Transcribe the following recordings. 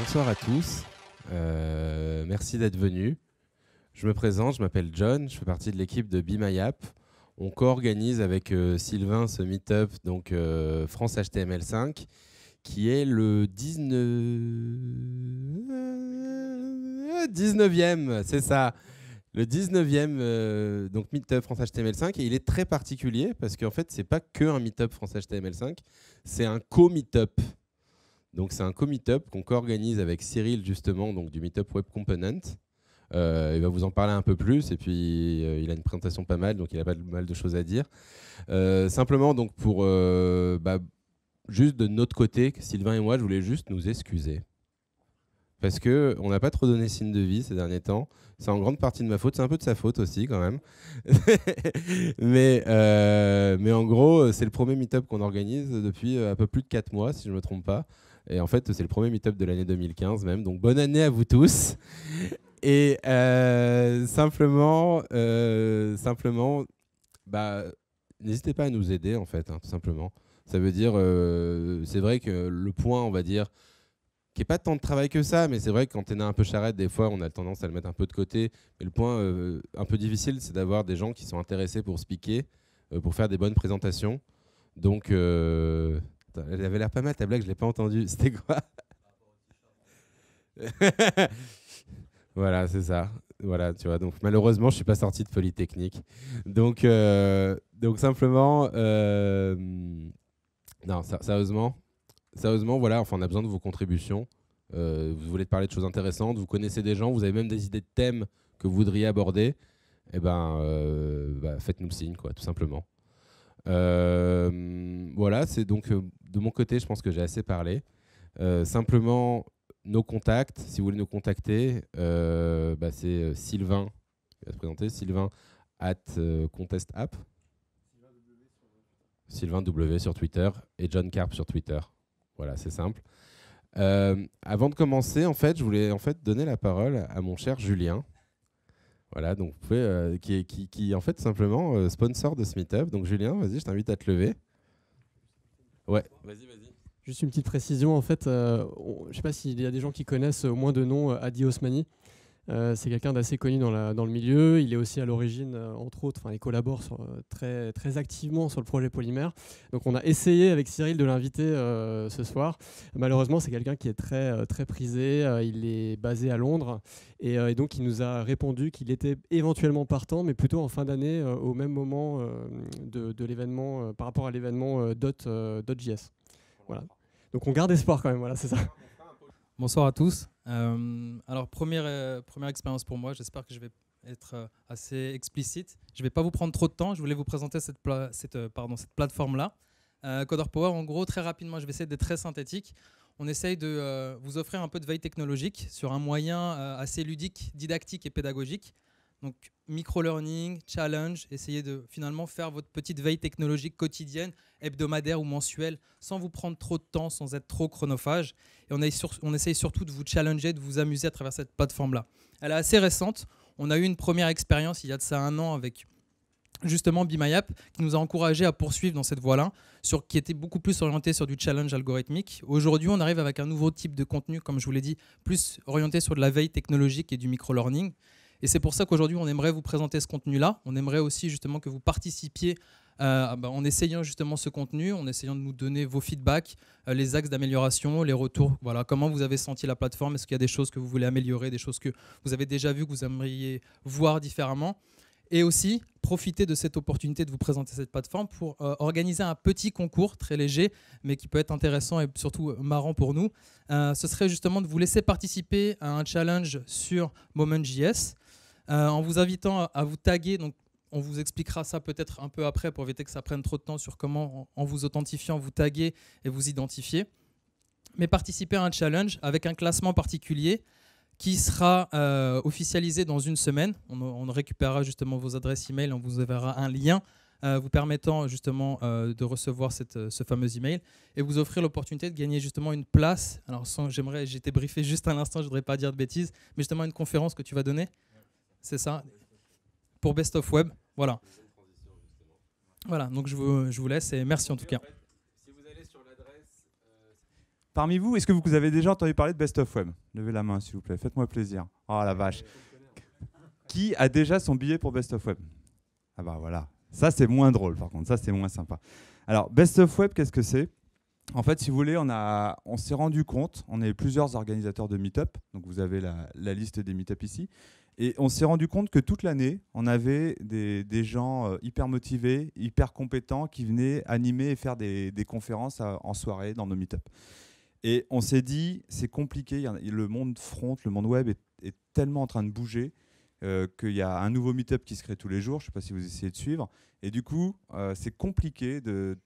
bonsoir à tous. Merci d'être venus. Je me présente, je m'appelle John, je fais partie de l'équipe de Be My App. On co-organise avec Sylvain ce meet-up, donc France HTML5, qui est le 19e, c'est ça. Le 19e donc meet-up France HTML5, et il est très particulier parce qu'en fait, c'est pas que un meet-up France HTML5, c'est un co-meet-up. Donc c'est un co-meetup qu'on co-organise avec Cyril justement, donc du Meetup Web Component. Il va vous en parler un peu plus et puis il a une présentation pas mal, donc il a pas mal de choses à dire. Simplement donc pour juste de notre côté, Sylvain et moi, je voulais juste nous excuser parce que on n'a pas trop donné signe de vie ces derniers temps. C'est en grande partie de ma faute, c'est un peu de sa faute aussi quand même. mais en gros, c'est le premier meetup qu'on organise depuis un peu plus de 4 mois, si je ne me trompe pas. Et en fait, c'est le premier meet-up de l'année 2015 même. Donc, bonne année à vous tous. Et simplement, n'hésitez pas à nous aider, en fait, tout simplement. Ça veut dire, c'est vrai que le point, on va dire, qui n'est pas tant de travail que ça, mais c'est vrai que quand on est un peu charrette, des fois, on a tendance à le mettre un peu de côté. Mais le point un peu difficile, c'est d'avoir des gens qui sont intéressés pour speaker, pour faire des bonnes présentations. Donc... elle avait l'air pas mal ta blague, je ne l'ai pas entendue. C'était quoi? Voilà, c'est ça. Voilà, tu vois. Donc malheureusement, je suis pas sorti de Polytechnique. Donc simplement, non, sérieusement, voilà. Enfin, on a besoin de vos contributions. Vous voulez parler de choses intéressantes, vous connaissez des gens, vous avez même des idées de thèmes que vous voudriez aborder. Eh ben, faites-nous signe, quoi, tout simplement. Voilà, c'est donc de mon côté, je pense que j'ai assez parlé. Simplement, nos contacts, si vous voulez nous contacter, c'est Sylvain, il va se présenter, Sylvain @contestapp, Sylvain W sur Twitter et John Carp sur Twitter. Voilà, c'est simple. Avant de commencer, en fait, je voulais donner la parole à mon cher Julien. Voilà, donc vous pouvez, qui en fait simplement sponsor de ce meetup. Donc Julien, vas-y, je t'invite à te lever. Ouais, vas-y. Juste une petite précision, en fait, je ne sais pas s'il y a des gens qui connaissent au moins de nom Adi Osmani. C'est quelqu'un d'assez connu dans le milieu. Il est aussi à l'origine, entre autres, il collabore très, très activement sur le projet Polymère. Donc on a essayé avec Cyril de l'inviter ce soir. Malheureusement, c'est quelqu'un qui est très, très prisé. Il est basé à Londres. Et donc il nous a répondu qu'il était éventuellement partant, mais plutôt en fin d'année, au même moment de l'événement, par rapport à l'événement .js. Voilà. Donc on garde espoir quand même, voilà, c'est ça. Bonsoir à tous. Alors première expérience pour moi, j'espère que je vais être assez explicite. Je ne vais pas vous prendre trop de temps, je voulais vous présenter cette plateforme-là. Coder Power, en gros, très rapidement, je vais essayer d'être très synthétique. On essaye de vous offrir un peu de veille technologique sur un moyen assez ludique, didactique et pédagogique. Donc micro-learning, challenge, essayez de finalement faire votre petite veille technologique quotidienne, hebdomadaire ou mensuelle, sans vous prendre trop de temps, sans être trop chronophage. Et on essaye surtout de vous challenger, de vous amuser à travers cette plateforme-là. Elle est assez récente. On a eu une première expérience il y a de ça 1 an avec justement Be My App, qui nous a encouragés à poursuivre dans cette voie-là, qui était beaucoup plus orienté sur du challenge algorithmique. Aujourd'hui, on arrive avec un nouveau type de contenu, comme je vous l'ai dit, plus orienté sur de la veille technologique et du micro-learning. Et c'est pour ça qu'aujourd'hui, on aimerait vous présenter ce contenu-là. On aimerait aussi justement que vous participiez en essayant justement ce contenu, en essayant de nous donner vos feedbacks, les axes d'amélioration, les retours. Voilà, comment vous avez senti la plateforme? Est-ce qu'il y a des choses que vous voulez améliorer, des choses que vous avez déjà vues, que vous aimeriez voir différemment? Et aussi, profiter de cette opportunité de vous présenter cette plateforme pour organiser un petit concours très léger, mais qui peut être intéressant et surtout marrant pour nous. Ce serait justement de vous laisser participer à un challenge sur Moment.js. En vous invitant à vous taguer, donc on vous expliquera ça peut-être un peu après pour éviter que ça prenne trop de temps sur comment, en vous authentifiant, vous taguer et vous identifier. Mais participer à un challenge avec un classement particulier qui sera officialisé dans 1 semaine. On récupérera justement vos adresses email, on vous enverra un lien vous permettant justement de recevoir ce fameux email et vous offrir l'opportunité de gagner justement une place. Alors j'ai été briefé juste à l'instant, je ne voudrais pas dire de bêtises, mais justement une conférence que tu vas donner. C'est ça, pour Best of Web. Voilà. Voilà, donc je vous laisse et merci en tout cas. Si vous allez sur l'adresse... Parmi vous, est-ce que vous avez déjà entendu parler de Best of Web? Levez la main, s'il vous plaît. Faites-moi plaisir. Oh la vache. Qui a déjà son billet pour Best of Web? Ah bah voilà. Ça, c'est moins drôle, par contre. Ça, c'est moins sympa. Alors, Best of Web, qu'est-ce que c'est? En fait, si vous voulez, on s'est rendu compte, on est plusieurs organisateurs de meet-up, donc vous avez la liste des meet-up ici, et on s'est rendu compte que toute l'année, on avait des gens hyper motivés, hyper compétents qui venaient animer et faire des conférences en soirée dans nos meet-up. Et on s'est dit, c'est compliqué, le monde front, le monde web est tellement en train de bouger qu'il y a un nouveau meet-up qui se crée tous les jours, je ne sais pas si vous essayez de suivre, et du coup, c'est compliqué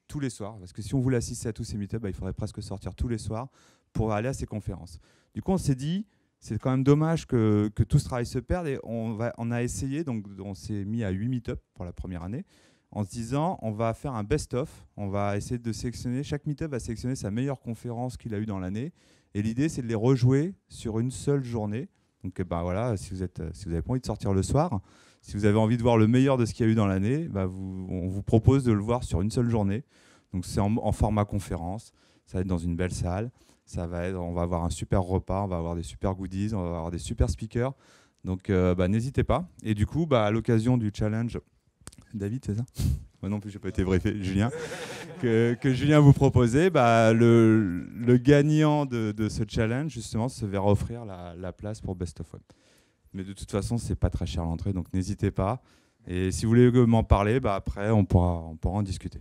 tous les soirs, parce que si on voulait assister à tous ces meet-up, il faudrait presque sortir tous les soirs pour aller à ces conférences. Du coup, on s'est dit, c'est quand même dommage que tout ce travail se perde, et on a essayé, donc on s'est mis à 8 meet-up pour la première année, en se disant, on va faire un best-of, on va essayer de sélectionner, chaque meet-up va sélectionner sa meilleure conférence qu'il a eue dans l'année, et l'idée, c'est de les rejouer sur une seule journée. Donc voilà, si vous n'avez pas envie de sortir le soir, si vous avez envie de voir le meilleur de ce qu'il y a eu dans l'année, on vous propose de le voir sur une seule journée. Donc c'est en format conférence, ça va être dans une belle salle, on va avoir un super repas, on va avoir des super goodies, on va avoir des super speakers. Donc n'hésitez pas. Et du coup, à l'occasion du challenge, David, c'est ça? Moi non plus, je n'ai pas été briefé, Julien. Que Julien vous proposait, le gagnant de ce challenge, justement, se verra offrir la place pour Best of Web. Mais de toute façon, c'est pas très cher l'entrée, donc n'hésitez pas. Et si vous voulez m'en parler, après, on pourra en discuter.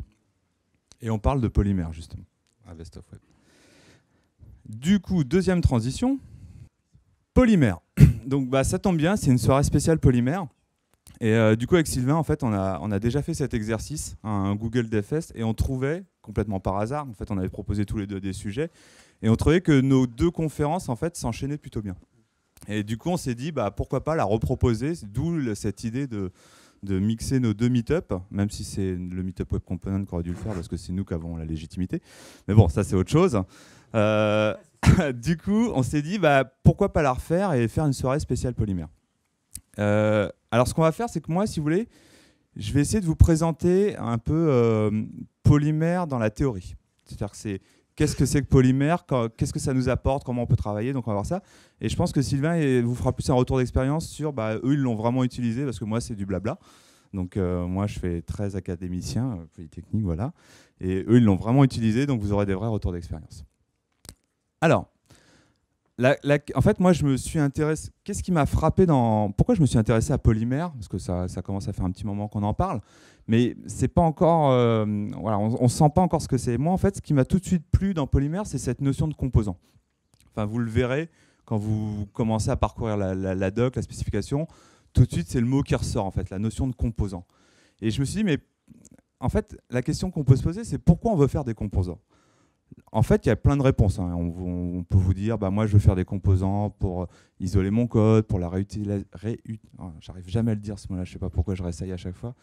Et on parle de polymère, justement, à Best of Web. Du coup, deuxième transition, polymère. Donc ça tombe bien, c'est une soirée spéciale polymère. Et du coup, avec Sylvain, en fait, on a déjà fait cet exercice, un Google DevFest, et on trouvait, complètement par hasard, en fait, on avait proposé tous les deux des sujets, et on trouvait que nos deux conférences, en fait, s'enchaînaient plutôt bien. Et du coup, on s'est dit, pourquoi pas la reproposer, d'où cette idée de mixer nos deux meet-up, même si c'est le meet-up Web Component qui aurait dû le faire, parce que c'est nous qui avons la légitimité. Mais bon, ça, c'est autre chose. Du coup, on s'est dit, pourquoi pas la refaire et faire une soirée spéciale polymère. Alors, ce qu'on va faire, c'est que moi, si vous voulez, je vais essayer de vous présenter un peu polymère dans la théorie. C'est-à-dire que qu'est-ce que c'est que polymère, qu'est-ce que ça nous apporte, comment on peut travailler, donc on va voir ça. Et je pense que Sylvain vous fera plus un retour d'expérience sur, eux, ils l'ont vraiment utilisé, parce que moi, c'est du blabla. Donc moi, je fais très académicien, polytechnique, voilà. Et eux, ils l'ont vraiment utilisé, donc vous aurez des vrais retours d'expérience. Alors, en fait, moi, je me suis intéressé. Qu'est-ce qui m'a frappé pourquoi je me suis intéressé à polymère? Parce que ça commence à faire un petit moment qu'on en parle, mais c'est pas encore. Voilà, on sent pas encore ce que c'est. Moi, en fait, ce qui m'a tout de suite plu dans polymère, c'est cette notion de composant. Enfin, vous le verrez quand vous commencez à parcourir la doc, la spécification. Tout de suite, c'est le mot qui ressort, en fait, la notion de composant. Et je me suis dit, mais en fait, la question qu'on peut se poser, c'est pourquoi on veut faire des composants? En fait, il y a plein de réponses. On peut vous dire, moi, je veux faire des composants pour isoler mon code, pour la réutiliser. J'arrive jamais à le dire ce mot-là, je ne sais pas pourquoi je réessaye à chaque fois.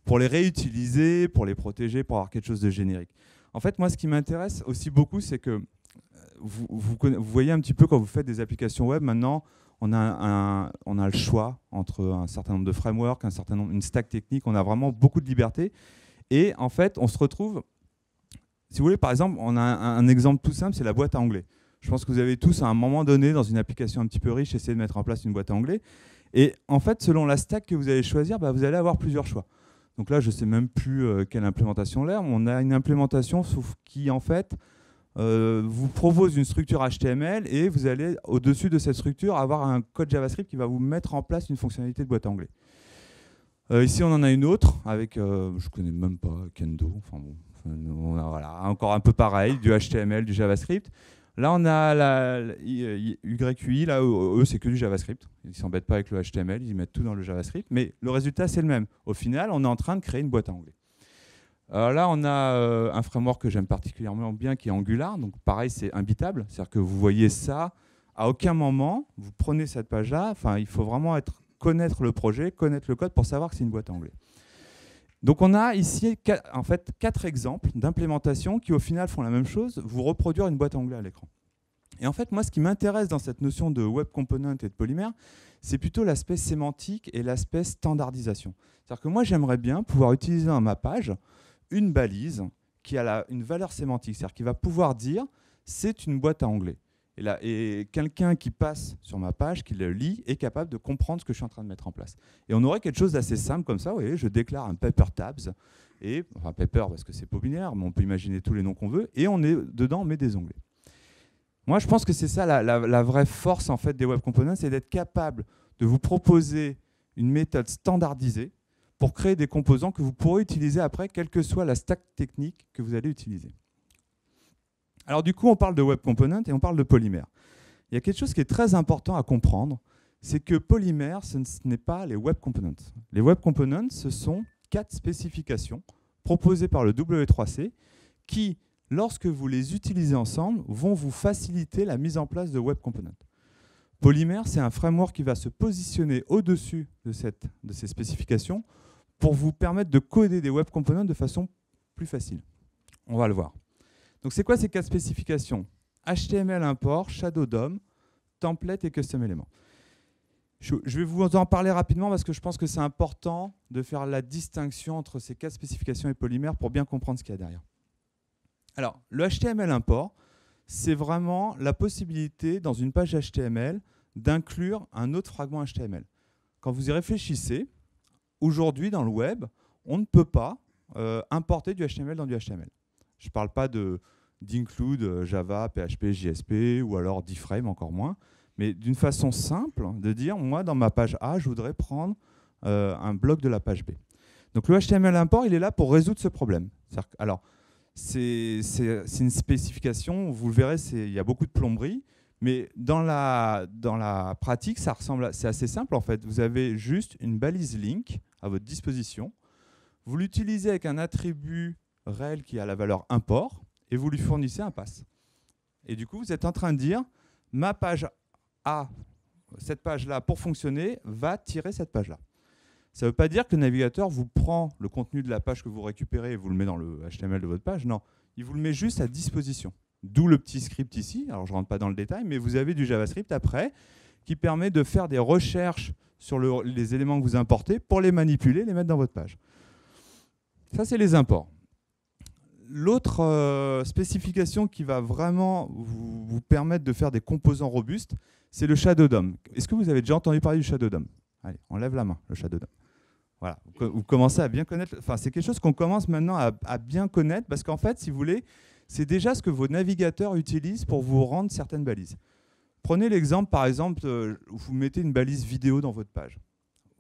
Pour les réutiliser, pour les protéger, pour avoir quelque chose de générique. En fait, moi, ce qui m'intéresse aussi beaucoup, c'est que vous voyez un petit peu quand vous faites des applications web, maintenant, on a le choix entre un certain nombre de frameworks, une stack technique. On a vraiment beaucoup de liberté. Et en fait, on se retrouve. Si vous voulez, par exemple, on a un exemple tout simple, c'est la boîte à onglets. Je pense que vous avez tous, à un moment donné, dans une application un petit peu riche, essayé de mettre en place une boîte à onglets. Et en fait, selon la stack que vous allez choisir, vous allez avoir plusieurs choix. Donc là, je ne sais même plus quelle implémentation l'air. On a une implémentation qui, en fait, vous propose une structure HTML et vous allez, au-dessus de cette structure, avoir un code JavaScript qui va vous mettre en place une fonctionnalité de boîte à onglets. Ici, on en a une autre avec, je ne connais même pas, Kendo. Enfin bon. Voilà, encore un peu pareil, du HTML, du JavaScript. Là, on a la UIUI, là, eux, c'est que du JavaScript. Ils ne s'embêtent pas avec le HTML, ils mettent tout dans le JavaScript. Mais le résultat, c'est le même. Au final, on est en train de créer une boîte à onglets. Là, on a un framework que j'aime particulièrement bien, qui est Angular. Donc, pareil, c'est imbitable. C'est-à-dire que vous voyez ça, à aucun moment, vous prenez cette page-là. Enfin, il faut vraiment connaître le projet, connaître le code pour savoir que c'est une boîte à onglets. Donc on a ici en fait 4 exemples d'implémentations qui au final font la même chose, vous reproduire une boîte à onglets à l'écran. Et en fait, moi, ce qui m'intéresse dans cette notion de web component et de polymère, c'est plutôt l'aspect sémantique et l'aspect standardisation. C'est-à-dire que moi, j'aimerais bien pouvoir utiliser dans ma page une balise qui a une valeur sémantique, c'est-à-dire qui va pouvoir dire c'est une boîte à onglets. Et quelqu'un qui passe sur ma page, qui le lit, est capable de comprendre ce que je suis en train de mettre en place. Et on aurait quelque chose d'assez simple comme ça. Vous voyez, je déclare un paper tabs, enfin paper parce que c'est populaire, mais on peut imaginer tous les noms qu'on veut, et dedans on met des onglets. Moi, je pense que c'est ça la vraie force en fait, des Web Components, c'est d'être capable de vous proposer une méthode standardisée pour créer des composants que vous pourrez utiliser après, quelle que soit la stack technique que vous allez utiliser. Alors du coup, on parle de Web Components et on parle de Polymer. Il y a quelque chose qui est très important à comprendre, c'est que Polymer, ce n'est pas les Web Components. Les Web Components, ce sont 4 spécifications proposées par le W3C qui, lorsque vous les utilisez ensemble, vont vous faciliter la mise en place de Web Components. Polymer, c'est un framework qui va se positionner au-dessus de ces spécifications pour vous permettre de coder des Web Components de façon plus facile. On va le voir. Donc, c'est quoi ces 4 spécifications? HTML import, Shadow DOM, template et custom element. Je vais vous en parler rapidement parce que je pense que c'est important de faire la distinction entre ces 4 spécifications et Polymer pour bien comprendre ce qu'il y a derrière. Alors, le HTML import, c'est vraiment la possibilité dans une page HTML d'inclure un autre fragment HTML. Quand vous y réfléchissez, aujourd'hui dans le web, on ne peut pas importer du HTML dans du HTML. Je ne parle pas d'include Java, PHP, JSP ou alors d'iframe encore moins, mais d'une façon simple de dire, moi dans ma page A, je voudrais prendre un bloc de la page B. Donc le HTML import, il est là pour résoudre ce problème. Alors, c'est une spécification, vous le verrez, il y a beaucoup de plomberie, mais dans la pratique, c'est assez simple en fait. Vous avez juste une balise link à votre disposition, vous l'utilisez avec un attribut rel qui a la valeur import, et vous lui fournissez un pass. Et du coup, vous êtes en train de dire, ma page A, cette page-là, pour fonctionner, va tirer cette page-là. Ça ne veut pas dire que le navigateur vous prend le contenu de la page que vous récupérez et vous le met dans le HTML de votre page. Non, il vous le met juste à disposition. D'où le petit script ici. Alors, je ne rentre pas dans le détail, mais vous avez du JavaScript après qui permet de faire des recherches sur les éléments que vous importez pour les manipuler, les mettre dans votre page. Ça, c'est les imports. L'autre spécification qui va vraiment vous permettre de faire des composants robustes, c'est le Shadow DOM. Est-ce que vous avez déjà entendu parler du Shadow DOM? Allez, on lève la main, le Shadow DOM. Voilà, vous commencez à bien connaître. Enfin, c'est quelque chose qu'on commence maintenant à bien connaître parce qu'en fait, si vous voulez, c'est déjà ce que vos navigateurs utilisent pour vous rendre certaines balises. Prenez l'exemple, par exemple, où vous mettez une balise vidéo dans votre page.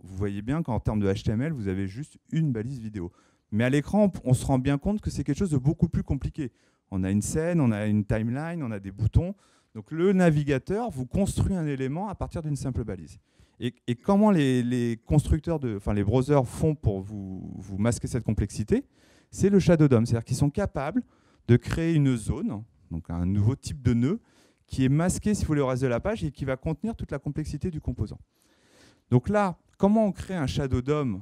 Vous voyez bien qu'en termes de HTML, vous avez juste une balise vidéo. Mais à l'écran, on se rend bien compte que c'est quelque chose de beaucoup plus compliqué. On a une scène, on a une timeline, on a des boutons. Donc le navigateur vous construit un élément à partir d'une simple balise. Et comment les constructeurs, les browsers font pour vous masquer cette complexité? C'est le Shadow DOM. C'est-à-dire qu'ils sont capables de créer une zone, donc un nouveau type de nœud, qui est masqué, si vous voulez, au reste de la page et qui va contenir toute la complexité du composant. Donc là, comment on crée un Shadow DOM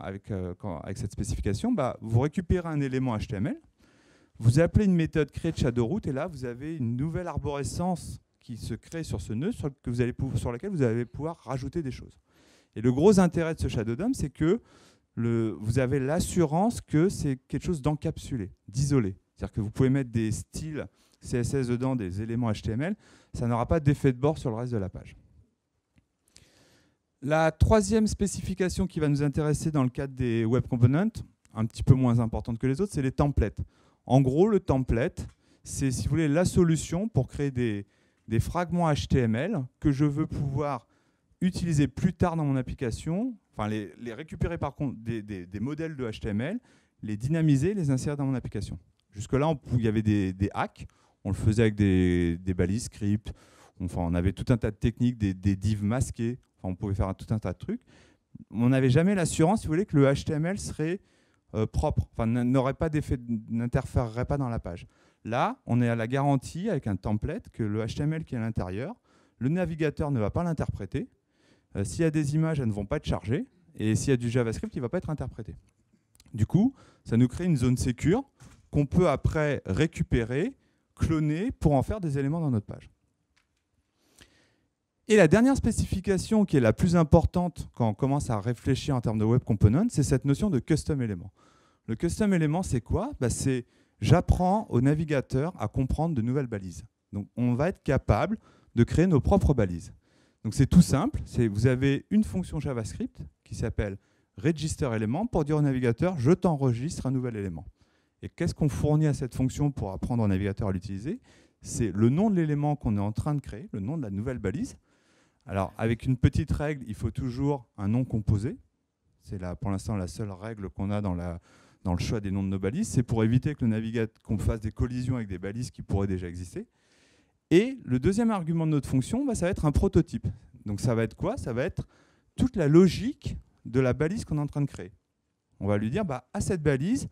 avec cette spécification? Vous récupérez un élément HTML, vous appelez une méthode createShadowRoot et là, vous avez une nouvelle arborescence qui se crée sur ce nœud sur laquelle vous allez pouvoir rajouter des choses. Et le gros intérêt de ce Shadow DOM, c'est que vous avez l'assurance que c'est quelque chose d'encapsulé, d'isolé. C'est-à-dire que vous pouvez mettre des styles CSS dedans, des éléments HTML, ça n'aura pas d'effet de bord sur le reste de la page. La troisième spécification qui va nous intéresser dans le cadre des Web Components, un petit peu moins importante que les autres, c'est les templates. En gros, le template, c'est, si vous voulez, la solution pour créer des fragments HTML que je veux pouvoir utiliser plus tard dans mon application, enfin les récupérer par contre des modèles de HTML, les dynamiser, les insérer dans mon application. Jusque-là, il y avait des hacks, on le faisait avec des balises, scripts, on avait tout un tas de techniques, des divs masqués, on pouvait faire tout un tas de trucs. On n'avait jamais l'assurance, si vous voulez, que le HTML serait propre, n'aurait pas d'effet, n'interférerait pas dans la page. Là, on est à la garantie avec un template que le HTML qui est à l'intérieur, le navigateur ne va pas l'interpréter. S'il y a des images, elles ne vont pas être chargées. Et s'il y a du JavaScript, il ne va pas être interprété. Du coup, ça nous crée une zone sécure qu'on peut après récupérer, cloner pour en faire des éléments dans notre page. Et la dernière spécification qui est la plus importante quand on commence à réfléchir en termes de Web Components, c'est cette notion de custom element. Le custom element, c'est quoi? C'est j'apprends au navigateur à comprendre de nouvelles balises. Donc on va être capable de créer nos propres balises. Donc c'est tout simple, vous avez une fonction JavaScript qui s'appelle register_element pour dire au navigateur je t'enregistre un nouvel élément. Et qu'est-ce qu'on fournit à cette fonction pour apprendre au navigateur à l'utiliser? C'est le nom de l'élément qu'on est en train de créer, le nom de la nouvelle balise. Alors avec une petite règle, il faut toujours un nom composé. C'est pour l'instant la seule règle qu'on a dans le choix des noms de nos balises. C'est pour éviter que le navigateur qu'on fasse des collisions avec des balises qui pourraient déjà exister. Et le deuxième argument de notre fonction, ça va être un prototype. Donc ça va être quoi? Ça va être toute la logique de la balise qu'on est en train de créer. On va lui dire, à cette balise,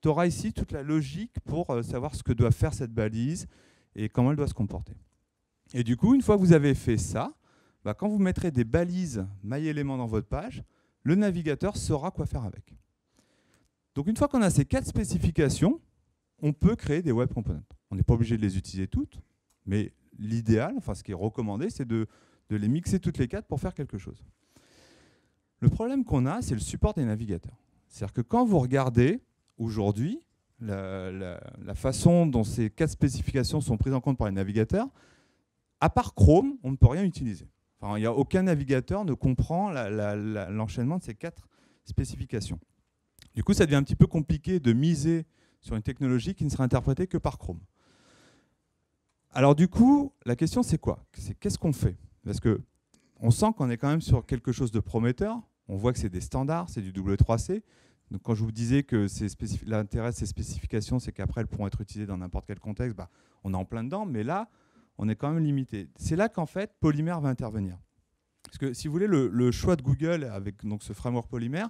tu auras ici toute la logique pour savoir ce que doit faire cette balise et comment elle doit se comporter. Et du coup, une fois que vous avez fait ça, quand vous mettrez des balises MyEléments dans votre page, le navigateur saura quoi faire avec. Donc une fois qu'on a ces 4 spécifications, on peut créer des web components. On n'est pas obligé de les utiliser toutes, mais l'idéal, ce qui est recommandé, c'est de les mixer toutes les 4 pour faire quelque chose. Le problème qu'on a, c'est le support des navigateurs. C'est-à-dire que quand vous regardez aujourd'hui la façon dont ces 4 spécifications sont prises en compte par les navigateurs, à part Chrome, on ne peut rien utiliser. Il n'y a aucun navigateur ne comprend l'enchaînement de ces 4 spécifications. Du coup, ça devient un petit peu compliqué de miser sur une technologie qui ne sera interprétée que par Chrome. Alors du coup, la question c'est quoi? Qu'est-ce qu'on fait? Parce qu'on sent qu'on est quand même sur quelque chose de prometteur. On voit que c'est des standards, c'est du W3C. Donc quand je vous disais que l'intérêt de ces spécifications, c'est qu'après elles pourront être utilisées dans n'importe quel contexte, on est en plein dedans, mais là, on est quand même limité. C'est là qu'en fait, Polymer va intervenir. Parce que si vous voulez, le choix de Google avec donc, ce framework Polymer,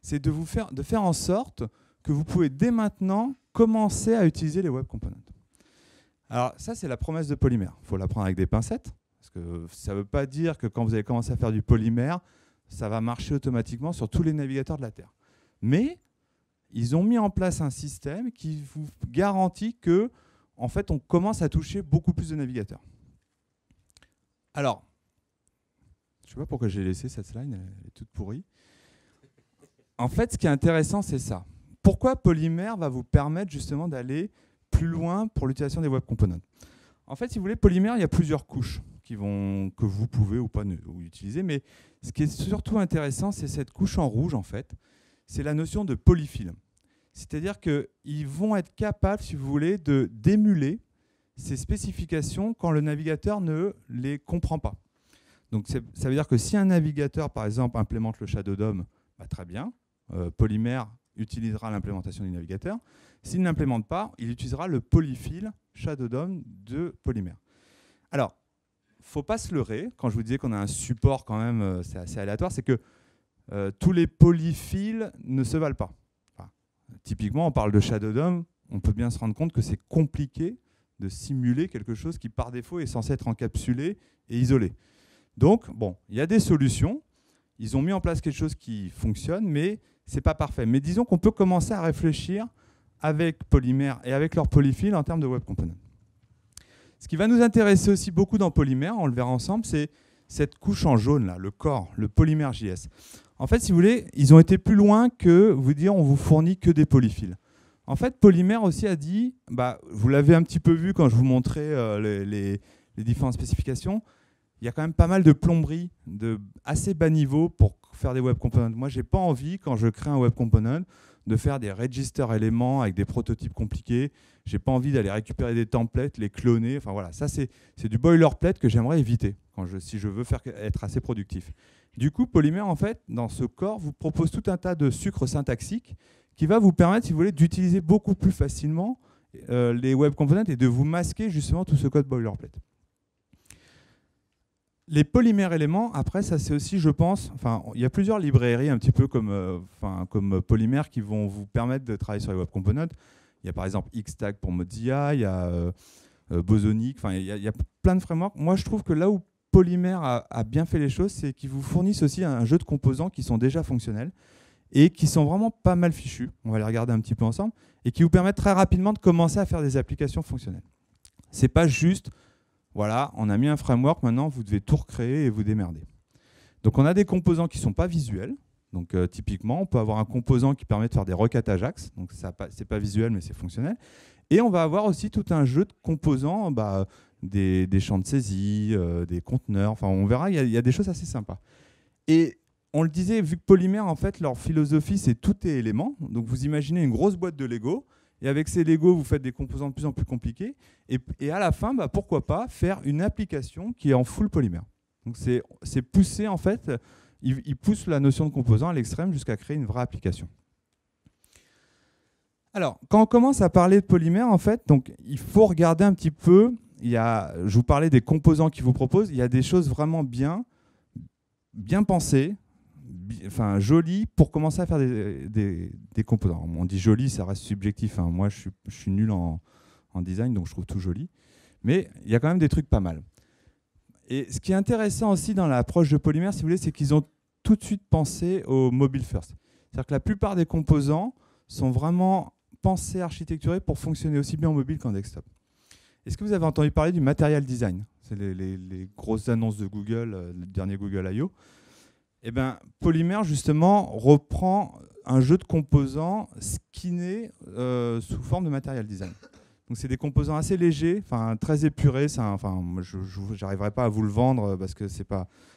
c'est de faire en sorte que vous pouvez dès maintenant commencer à utiliser les web components. Alors ça, c'est la promesse de Polymer. Il faut la prendre avec des pincettes, parce que ça ne veut pas dire que quand vous allez commencer à faire du polymère, ça va marcher automatiquement sur tous les navigateurs de la Terre. Mais ils ont mis en place un système qui vous garantit que en fait, on commence à toucher beaucoup plus de navigateurs. Alors, je ne sais pas pourquoi j'ai laissé cette slide, elle est toute pourrie. En fait, ce qui est intéressant, c'est ça. Pourquoi Polymer va vous permettre justement d'aller plus loin pour l'utilisation des web components? En fait, si vous voulez, Polymer, il y a plusieurs couches que vous pouvez ou pas utiliser, mais ce qui est surtout intéressant, c'est cette couche en rouge, en fait. C'est la notion de polyfill. C'est-à-dire qu'ils vont être capables, si vous voulez, d'émuler ces spécifications quand le navigateur ne les comprend pas. Donc ça veut dire que si un navigateur, par exemple, implémente le Shadow DOM, très bien, Polymer utilisera l'implémentation du navigateur. S'il ne l'implémente pas, il utilisera le polyfill Shadow DOM de Polymer. Alors, il ne faut pas se leurrer. Quand je vous disais qu'on a un support quand même, c'est assez aléatoire, c'est que tous les polyfills ne se valent pas. Typiquement, on parle de Shadow DOM, on peut bien se rendre compte que c'est compliqué de simuler quelque chose qui, par défaut, est censé être encapsulé et isolé. Donc, il y a des solutions. Ils ont mis en place quelque chose qui fonctionne, mais ce n'est pas parfait. Mais disons qu'on peut commencer à réfléchir avec Polymer et avec leur polyfill en termes de web components. Ce qui va nous intéresser aussi beaucoup dans Polymer, on le verra ensemble, c'est cette couche en jaune, là, le corps, le Polymer JS. En fait, si vous voulez, ils ont été plus loin que vous dire on vous fournit que des polyfills. En fait, Polymer aussi a dit, vous l'avez un petit peu vu quand je vous montrais les différentes spécifications, il y a quand même pas mal de plomberie de assez bas niveau pour faire des web components. Moi, je n'ai pas envie, quand je crée un web component, de faire des register éléments avec des prototypes compliqués. Je n'ai pas envie d'aller récupérer des templates, les cloner. Enfin voilà, ça c'est du boilerplate que j'aimerais éviter si je veux être assez productif. Du coup, Polymer, en fait, dans ce corps, vous propose tout un tas de sucres syntaxiques qui va vous permettre, si vous voulez, d'utiliser beaucoup plus facilement les web components et de vous masquer justement tout ce code boilerplate. Les polymères éléments, après, ça c'est aussi, je pense, il y a plusieurs librairies un petit peu comme Polymer qui vont vous permettre de travailler sur les web components. Il y a par exemple Xtag pour Mozilla, il y a Bosonic, il y a plein de frameworks. Moi, je trouve que là où Polymer a bien fait les choses, c'est qu'ils vous fournissent aussi un jeu de composants qui sont déjà fonctionnels et qui sont vraiment pas mal fichus. On va les regarder un petit peu ensemble et qui vous permettent très rapidement de commencer à faire des applications fonctionnelles. C'est pas juste... Voilà, on a mis un framework, maintenant vous devez tout recréer et vous démerder. Donc on a des composants qui ne sont pas visuels, Donc typiquement, on peut avoir un composant qui permet de faire des requêtes Ajax. Donc c'est pas visuel, mais c'est fonctionnel. Et on va avoir aussi tout un jeu de composants, des champs de saisie, des conteneurs. Enfin, on verra, il y a des choses assez sympas. Et on le disait, vu que Polymer, en fait, leur philosophie, c'est tout est élément. Donc vous imaginez une grosse boîte de Lego. Et avec ces Lego, vous faites des composants de plus en plus compliqués. Et à la fin, pourquoi pas faire une application qui est en full polymère. Donc c'est poussé, en fait, il pousse la notion de composant à l'extrême jusqu'à créer une vraie application. Alors, quand on commence à parler de polymère, en fait, donc, il faut regarder un petit peu. Je vous parlais des composants qu'ils vous proposent. Il y a des choses vraiment bien pensées, jolies, pour commencer à faire des composants. On dit joli, ça reste subjectif. Hein. Moi, je suis nul en design, donc je trouve tout joli. Mais il y a quand même des trucs pas mal. Et ce qui est intéressant aussi dans l'approche de polymère, si vous voulez, c'est qu'ils ont tout de suite pensé au mobile first. C'est-à-dire que la plupart des composants sont vraiment pensés, architecturés pour fonctionner aussi bien en mobile qu'en desktop. Est-ce que vous avez entendu parler du material design? C'est les grosses annonces de Google, le dernier Google I.O. Eh bien, Polymer, justement, reprend un jeu de composants skinés sous forme de material design. Donc, c'est des composants assez légers, très épurés. Je n'arriverai pas à vous le vendre parce que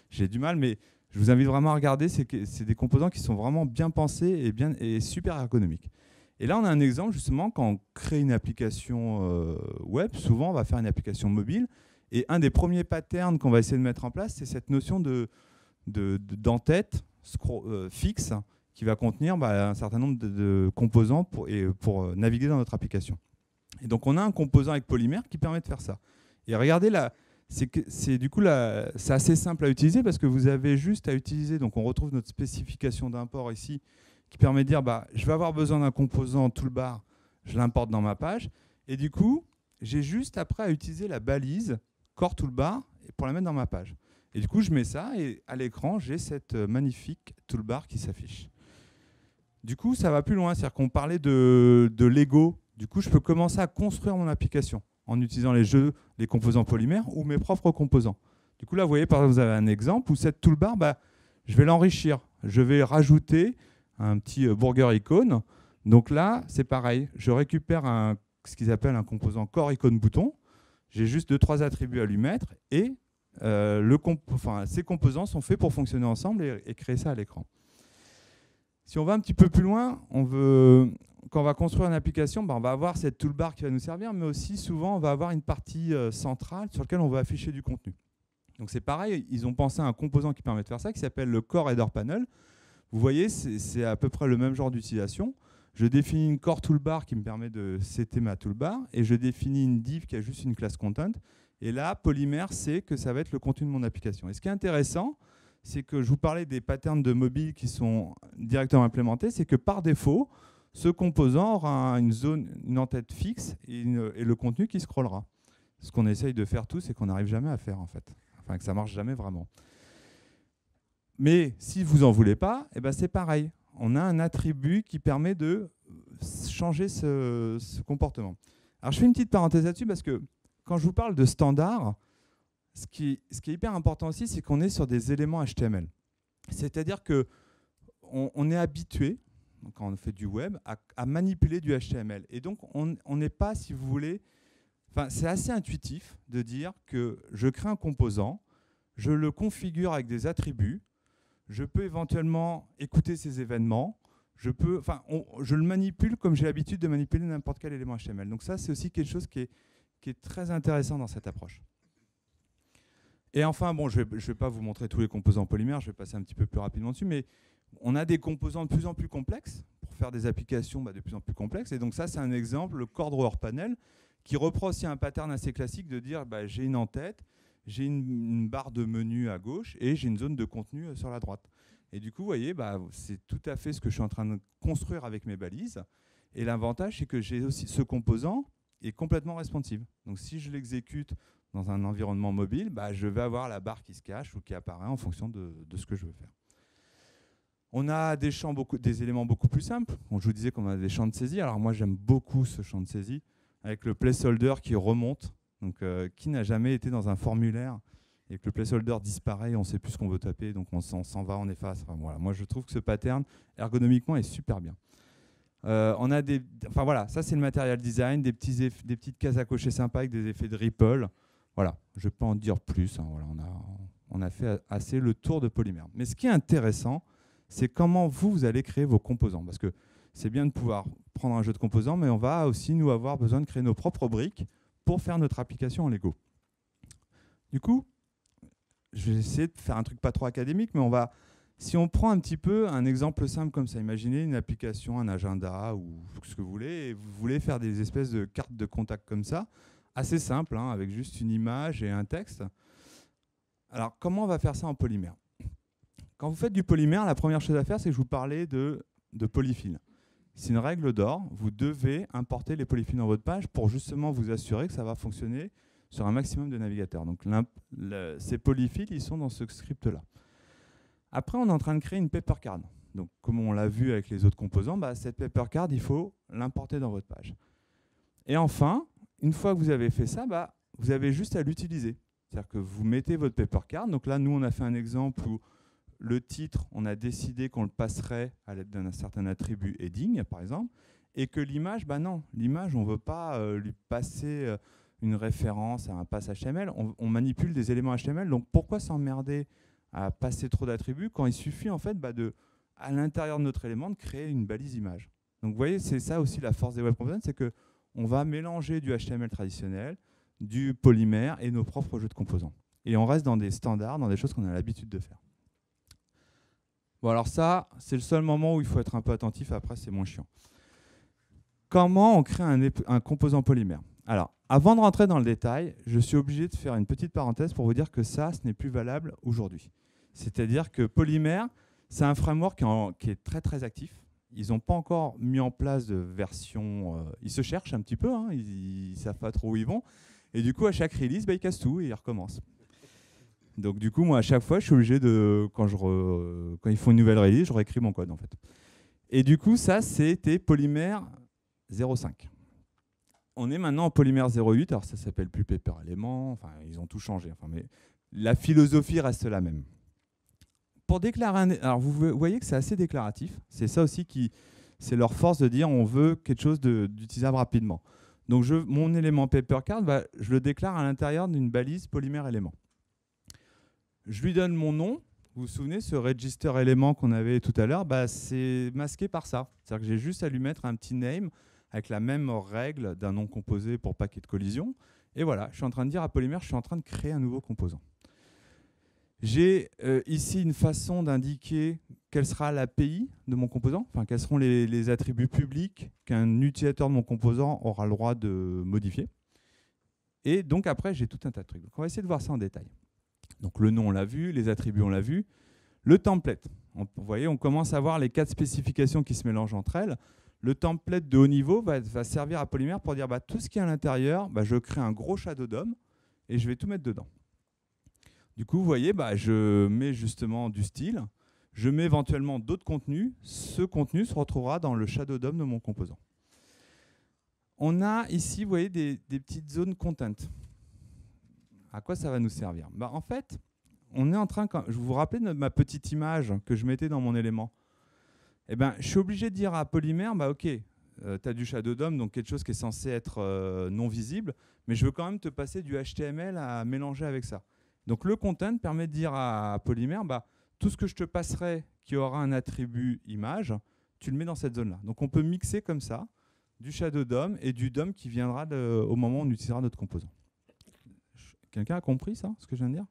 j'ai du mal, mais je vous invite vraiment à regarder. C'est des composants qui sont vraiment bien pensés et super ergonomiques. Et là, on a un exemple, justement, quand on crée une application web, souvent, on va faire une application mobile. Et un des premiers patterns qu'on va essayer de mettre en place, c'est cette notion d'entête fixe qui va contenir un certain nombre de composants pour naviguer dans notre application. Et donc, on a un composant avec Polymer qui permet de faire ça. Et regardez là, c'est assez simple à utiliser parce que vous avez juste à utiliser, donc on retrouve notre spécification d'import ici, qui permet de dire, je vais avoir besoin d'un composant toolbar, je l'importe dans ma page. Et du coup, j'ai juste après à utiliser la balise core toolbar pour la mettre dans ma page. Et du coup, je mets ça et à l'écran, j'ai cette magnifique toolbar qui s'affiche. Du coup, ça va plus loin. C'est-à-dire qu'on parlait de Lego. Du coup, je peux commencer à construire mon application en utilisant les composants polymères ou mes propres composants. Du coup, là, vous voyez, par exemple, vous avez un exemple où cette toolbar, je vais l'enrichir. Je vais rajouter un petit burger icône. Donc là, c'est pareil. Je récupère ce qu'ils appellent un composant core icône bouton. J'ai juste 2-3 attributs à lui mettre et ces composants sont faits pour fonctionner ensemble et créer ça à l'écran. Si on va un petit peu plus loin, quand on va construire une application, on va avoir cette toolbar qui va nous servir, mais aussi souvent on va avoir une partie centrale sur laquelle on va afficher du contenu. Donc c'est pareil, ils ont pensé à un composant qui permet de faire ça, qui s'appelle le Core Header Panel. Vous voyez, c'est à peu près le même genre d'utilisation. Je définis une core toolbar qui me permet de setter ma toolbar et je définis une div qui a juste une classe content. Et là, Polymer sait que ça va être le contenu de mon application. Et ce qui est intéressant, c'est que je vous parlais des patterns de mobile qui sont directement implémentés, c'est que par défaut, ce composant aura une entête fixe et le contenu qui scrollera. Ce qu'on essaye de faire tous et qu'on n'arrive jamais à faire en fait. Enfin, que ça marche jamais vraiment. Mais si vous n'en voulez pas, c'est pareil. On a un attribut qui permet de changer ce comportement. Alors je fais une petite parenthèse là-dessus parce que quand je vous parle de standard, ce qui est hyper important aussi, c'est qu'on est sur des éléments HTML. C'est-à-dire qu'on est habitué, quand on fait du web, à manipuler du HTML. Et donc on n'est pas, si vous voulez, c'est assez intuitif de dire que je crée un composant, je le configure avec des attributs, je peux éventuellement écouter ces événements, je le manipule comme j'ai l'habitude de manipuler n'importe quel élément HTML. Donc ça, c'est aussi quelque chose qui est très intéressant dans cette approche. Et enfin, je vais pas vous montrer tous les composants polymères, je vais passer un petit peu plus rapidement dessus, mais on a des composants de plus en plus complexes pour faire des applications de plus en plus complexes. Et donc ça, c'est un exemple, le Core Drawer Panel, qui reprend aussi un pattern assez classique de dire j'ai une en-tête, j'ai une barre de menu à gauche et j'ai une zone de contenu sur la droite. Et du coup, vous voyez, c'est tout à fait ce que je suis en train de construire avec mes balises. Et l'avantage, c'est que j'ai aussi ce composant est complètement responsive. Donc si je l'exécute dans un environnement mobile, je vais avoir la barre qui se cache ou qui apparaît en fonction de ce que je veux faire. On a des éléments beaucoup plus simples. Je vous disais qu'on a des champs de saisie. Alors moi, j'aime beaucoup ce champ de saisie avec le placeholder qui remonte. Donc, qui n'a jamais été dans un formulaire et que le placeholder disparaît, on ne sait plus ce qu'on veut taper, donc on s'en va, on efface. Enfin, voilà. Moi, je trouve que ce pattern, ergonomiquement, est super bien. On a enfin voilà, ça c'est le material design, des petites cases à cocher sympas avec des effets de ripple. Voilà, je ne vais pas en dire plus. Hein, voilà, on a fait assez le tour de Polymer. Mais ce qui est intéressant, c'est comment vous allez créer vos composants. Parce que c'est bien de pouvoir prendre un jeu de composants, mais on va aussi nous avoir besoin de créer nos propres briques pour faire notre application en Lego. Du coup, je vais essayer de faire un truc pas trop académique, mais si on prend un petit peu un exemple simple comme ça, imaginez une application, un agenda ou ce que vous voulez, et vous voulez faire des espèces de cartes de contact comme ça, assez simple, hein, avec juste une image et un texte. Alors, comment on va faire ça en polymère? Quand vous faites du polymère, la première chose à faire, c'est que je vous parlais de polyfills. C'est une règle d'or, vous devez importer les polyfills dans votre page pour justement vous assurer que ça va fonctionner sur un maximum de navigateurs. Donc ces polyfills, ils sont dans ce script-là. Après, on est en train de créer une paper card. Donc, comme on l'a vu avec les autres composants, cette paper card, il faut l'importer dans votre page. Et enfin, une fois que vous avez fait ça, vous avez juste à l'utiliser. C'est-à-dire que vous mettez votre paper card. Donc là, nous, on a fait un exemple où le titre, on a décidé qu'on le passerait à l'aide d'un certain attribut heading, par exemple, et que l'image, non, l'image, on ne veut pas lui passer une référence à un pass HTML. On manipule des éléments HTML. Donc, pourquoi s'emmerder à passer trop d'attributs quand il suffit en fait à l'intérieur de notre élément de créer une balise image. Donc vous voyez, c'est ça aussi la force des web components, c'est qu'on va mélanger du HTML traditionnel, du polymère et nos propres jeux de composants. Et on reste dans des standards, dans des choses qu'on a l'habitude de faire. Bon alors ça, c'est le seul moment où il faut être un peu attentif, après c'est moins chiant. Comment on crée un composant polymère? Alors, avant de rentrer dans le détail, je suis obligé de faire une petite parenthèse pour vous dire que ça, ce n'est plus valable aujourd'hui. C'est-à-dire que Polymer, c'est un framework qui est très très actif. Ils n'ont pas encore mis en place de version... ils se cherchent un petit peu, hein, ils ne savent pas trop où ils vont. Et du coup, à chaque release, ils cassent tout et ils recommencent. Donc du coup, moi, à chaque fois, je suis obligé de... Quand ils font une nouvelle release, je réécris mon code, en fait. Et du coup, ça, c'était Polymer 0.5. On est maintenant en Polymer 0.8, alors ça s'appelle plus Paper Element, enfin, ils ont tout changé. Enfin, mais la philosophie reste la même. Pour déclarer alors vous voyez que c'est assez déclaratif. C'est ça aussi c'est leur force de dire on veut quelque chose d'utilisable rapidement. Donc mon élément papercard, je le déclare à l'intérieur d'une balise polymère élément. Je lui donne mon nom. Vous vous souvenez, ce register élément qu'on avait tout à l'heure, c'est masqué par ça. C'est-à-dire que j'ai juste à lui mettre un petit name avec la même règle d'un nom composé pour pas qu'il y ait de collision. Et voilà, je suis en train de dire à Polymer, je suis en train de créer un nouveau composant. J'ai ici une façon d'indiquer quelle sera l'API de mon composant, enfin quels seront les attributs publics qu'un utilisateur de mon composant aura le droit de modifier. Et donc après, j'ai tout un tas de trucs. Donc on va essayer de voir ça en détail. Donc le nom, on l'a vu, les attributs, on l'a vu. Le template, vous voyez, on commence à voir les 4 spécifications qui se mélangent entre elles. Le template de haut niveau va servir à Polymer pour dire tout ce qui est à l'intérieur, je crée un gros shadow DOM et je vais tout mettre dedans. Du coup, vous voyez, je mets justement du style, je mets éventuellement d'autres contenus. Ce contenu se retrouvera dans le shadow DOM de mon composant. On a ici, vous voyez, des petites zones content. À quoi ça va nous servir? En fait, on est en train, je vous rappelle de ma petite image que je mettais dans mon élément. Je suis obligé de dire à Polymer, OK, tu as du shadow DOM, donc quelque chose qui est censé être non visible, mais je veux quand même te passer du HTML à mélanger avec ça. Donc le content permet de dire à Polymer, tout ce que je te passerai qui aura un attribut image, tu le mets dans cette zone-là. Donc on peut mixer comme ça du shadow DOM et du DOM qui viendra au moment où on utilisera notre composant. Quelqu'un a compris ça, ce que je viens de dire?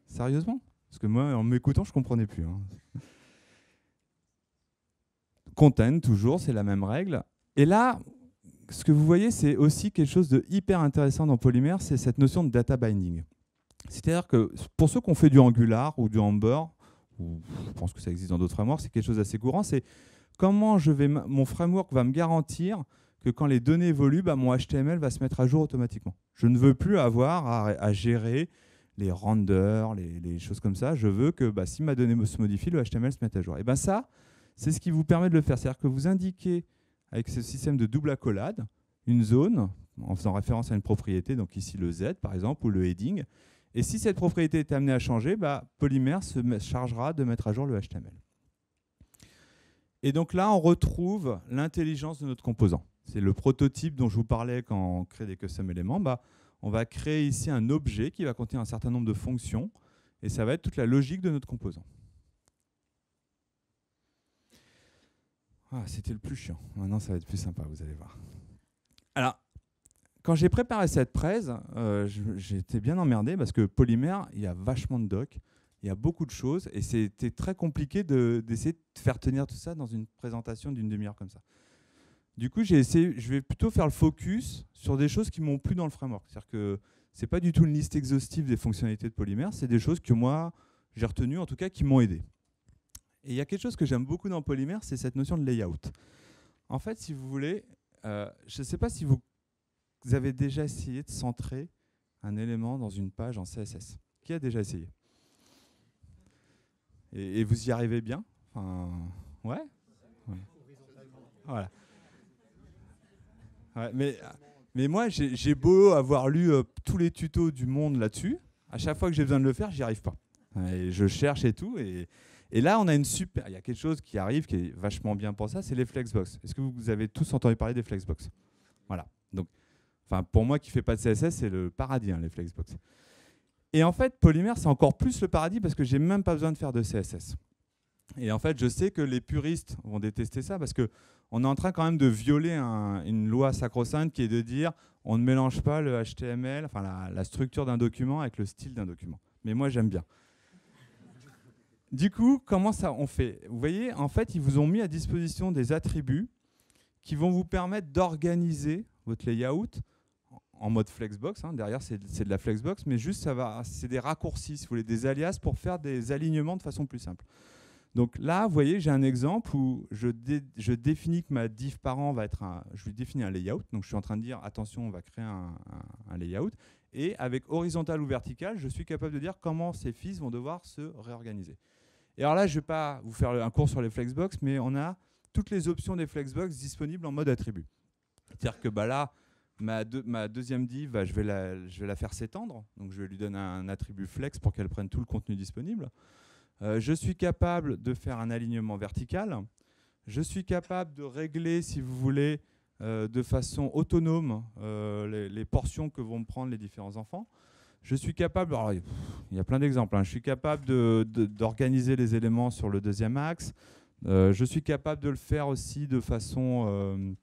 Sérieusement? Parce que moi, en m'écoutant, je ne comprenais plus. Hein. Content, toujours, c'est la même règle. Et là, ce que vous voyez, c'est aussi quelque chose de hyper intéressant dans Polymer, c'est cette notion de data binding. C'est-à-dire que pour ceux qui ont fait du Angular ou du Ember, ou je pense que ça existe dans d'autres frameworks, c'est quelque chose d'assez courant, c'est comment mon framework va me garantir que quand les données évoluent, mon HTML va se mettre à jour automatiquement. Je ne veux plus avoir à gérer les renders, les choses comme ça. Je veux que si ma donnée se modifie, le HTML se mette à jour. Et ça, c'est ce qui vous permet de le faire. C'est-à-dire que vous indiquez avec ce système de double accolade une zone en faisant référence à une propriété, donc ici le Z par exemple, ou le heading, Et si cette propriété est amenée à changer, Polymer se chargera de mettre à jour le HTML. Et donc là, on retrouve l'intelligence de notre composant. C'est le prototype dont je vous parlais quand on crée des custom éléments. On va créer ici un objet qui va contenir un certain nombre de fonctions, et ça va être toute la logique de notre composant. C'était le plus chiant. Maintenant, ça va être plus sympa, vous allez voir. Alors, quand j'ai préparé cette presse, j'étais bien emmerdé parce que Polymer, il y a vachement de docs, il y a beaucoup de choses, et c'était très compliqué d'essayer de faire tenir tout ça dans une présentation d'une demi-heure comme ça. Du coup, je vais plutôt faire le focus sur des choses qui m'ont plu dans le framework. C'est-à-dire que ce n'est pas du tout une liste exhaustive des fonctionnalités de Polymer, c'est des choses que moi, j'ai retenues, en tout cas, qui m'ont aidé. Et il y a quelque chose que j'aime beaucoup dans Polymer, c'est cette notion de layout. En fait, si vous voulez, je ne sais pas si vous avez déjà essayé de centrer un élément dans une page en CSS. Qui a déjà essayé? Et vous y arrivez bien? Ouais. Voilà. Ouais, mais moi, j'ai beau avoir lu tous les tutos du monde là-dessus, à chaque fois que j'ai besoin de le faire, j'y arrive pas. Et je cherche et tout. Et là, on a il y a quelque chose qui arrive qui est vachement bien pour ça, c'est les flexbox. Est-ce que vous avez tous entendu parler des flexbox? Voilà. Donc, pour moi qui ne fais pas de CSS, c'est le paradis, les flexbox. Et en fait, Polymer, c'est encore plus le paradis parce que j'ai même pas besoin de faire de CSS. Et en fait, je sais que les puristes vont détester ça parce qu'on est en train quand même de violer une loi sacro-sainte qui est de dire on ne mélange pas le HTML, la structure d'un document avec le style d'un document. Mais moi, j'aime bien. Du coup, comment ça on fait? Vous voyez, en fait, ils vous ont mis à disposition des attributs qui vont vous permettre d'organiser votre layout en mode flexbox. Derrière, c'est de la flexbox, mais juste, c'est des raccourcis, si vous voulez, des alias pour faire des alignements de façon plus simple. Donc là, vous voyez, j'ai un exemple où je définis que ma div parent va être je lui définis un layout. Donc je suis en train de dire, attention, on va créer un layout. Et avec horizontal ou vertical, je suis capable de dire comment ces fils vont devoir se réorganiser. Et alors là, je ne vais pas vous faire un cours sur les flexbox, mais on a toutes les options des flexbox disponibles en mode attribut. C'est-à-dire que là, ma deuxième div, je vais la faire s'étendre. Donc je vais lui donner un attribut flex pour qu'elle prenne tout le contenu disponible. Je suis capable de faire un alignement vertical. Je suis capable de régler, si vous voulez, de façon autonome les portions que vont me prendre les différents enfants. Je suis capable, alors, il y a plein d'exemples, je suis capable d'organiser les éléments sur le deuxième axe. Je suis capable de le faire aussi de façon...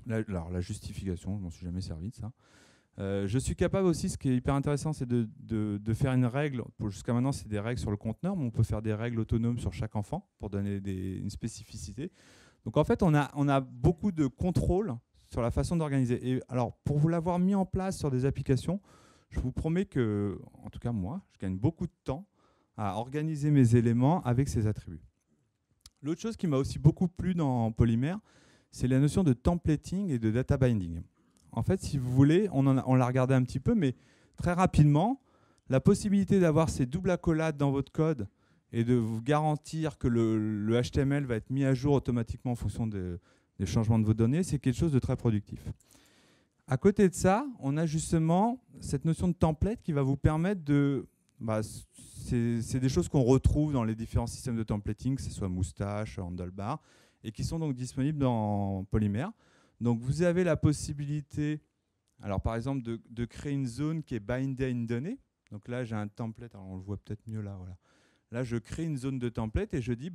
la justification, je ne m'en suis jamais servi de ça. Je suis capable aussi, ce qui est hyper intéressant, c'est de faire une règle. Jusqu'à maintenant, c'est des règles sur le conteneur, mais on peut faire des règles autonomes sur chaque enfant pour donner une spécificité. Donc en fait, on a beaucoup de contrôle sur la façon d'organiser. Et alors, pour vous l'avoir mis en place sur des applications, je vous promets que, en tout cas moi, je gagne beaucoup de temps à organiser mes éléments avec ces attributs. L'autre chose qui m'a aussi beaucoup plu dans Polymer, c'est la notion de templating et de data binding. En fait, si vous voulez, on l'a regardé un petit peu, mais très rapidement, la possibilité d'avoir ces doubles accolades dans votre code et de vous garantir que le HTML va être mis à jour automatiquement en fonction des changements de vos données, c'est quelque chose de très productif. À côté de ça, on a justement cette notion de template qui va vous permettre de... c'est des choses qu'on retrouve dans les différents systèmes de templating, que ce soit Moustache, Handlebar, et qui sont donc disponibles dans Polymer. Donc vous avez la possibilité, alors par exemple, de créer une zone qui est bindée à une donnée. Donc là, j'ai un template, alors on le voit peut-être mieux là. Voilà. Là, je crée une zone de template et je dis,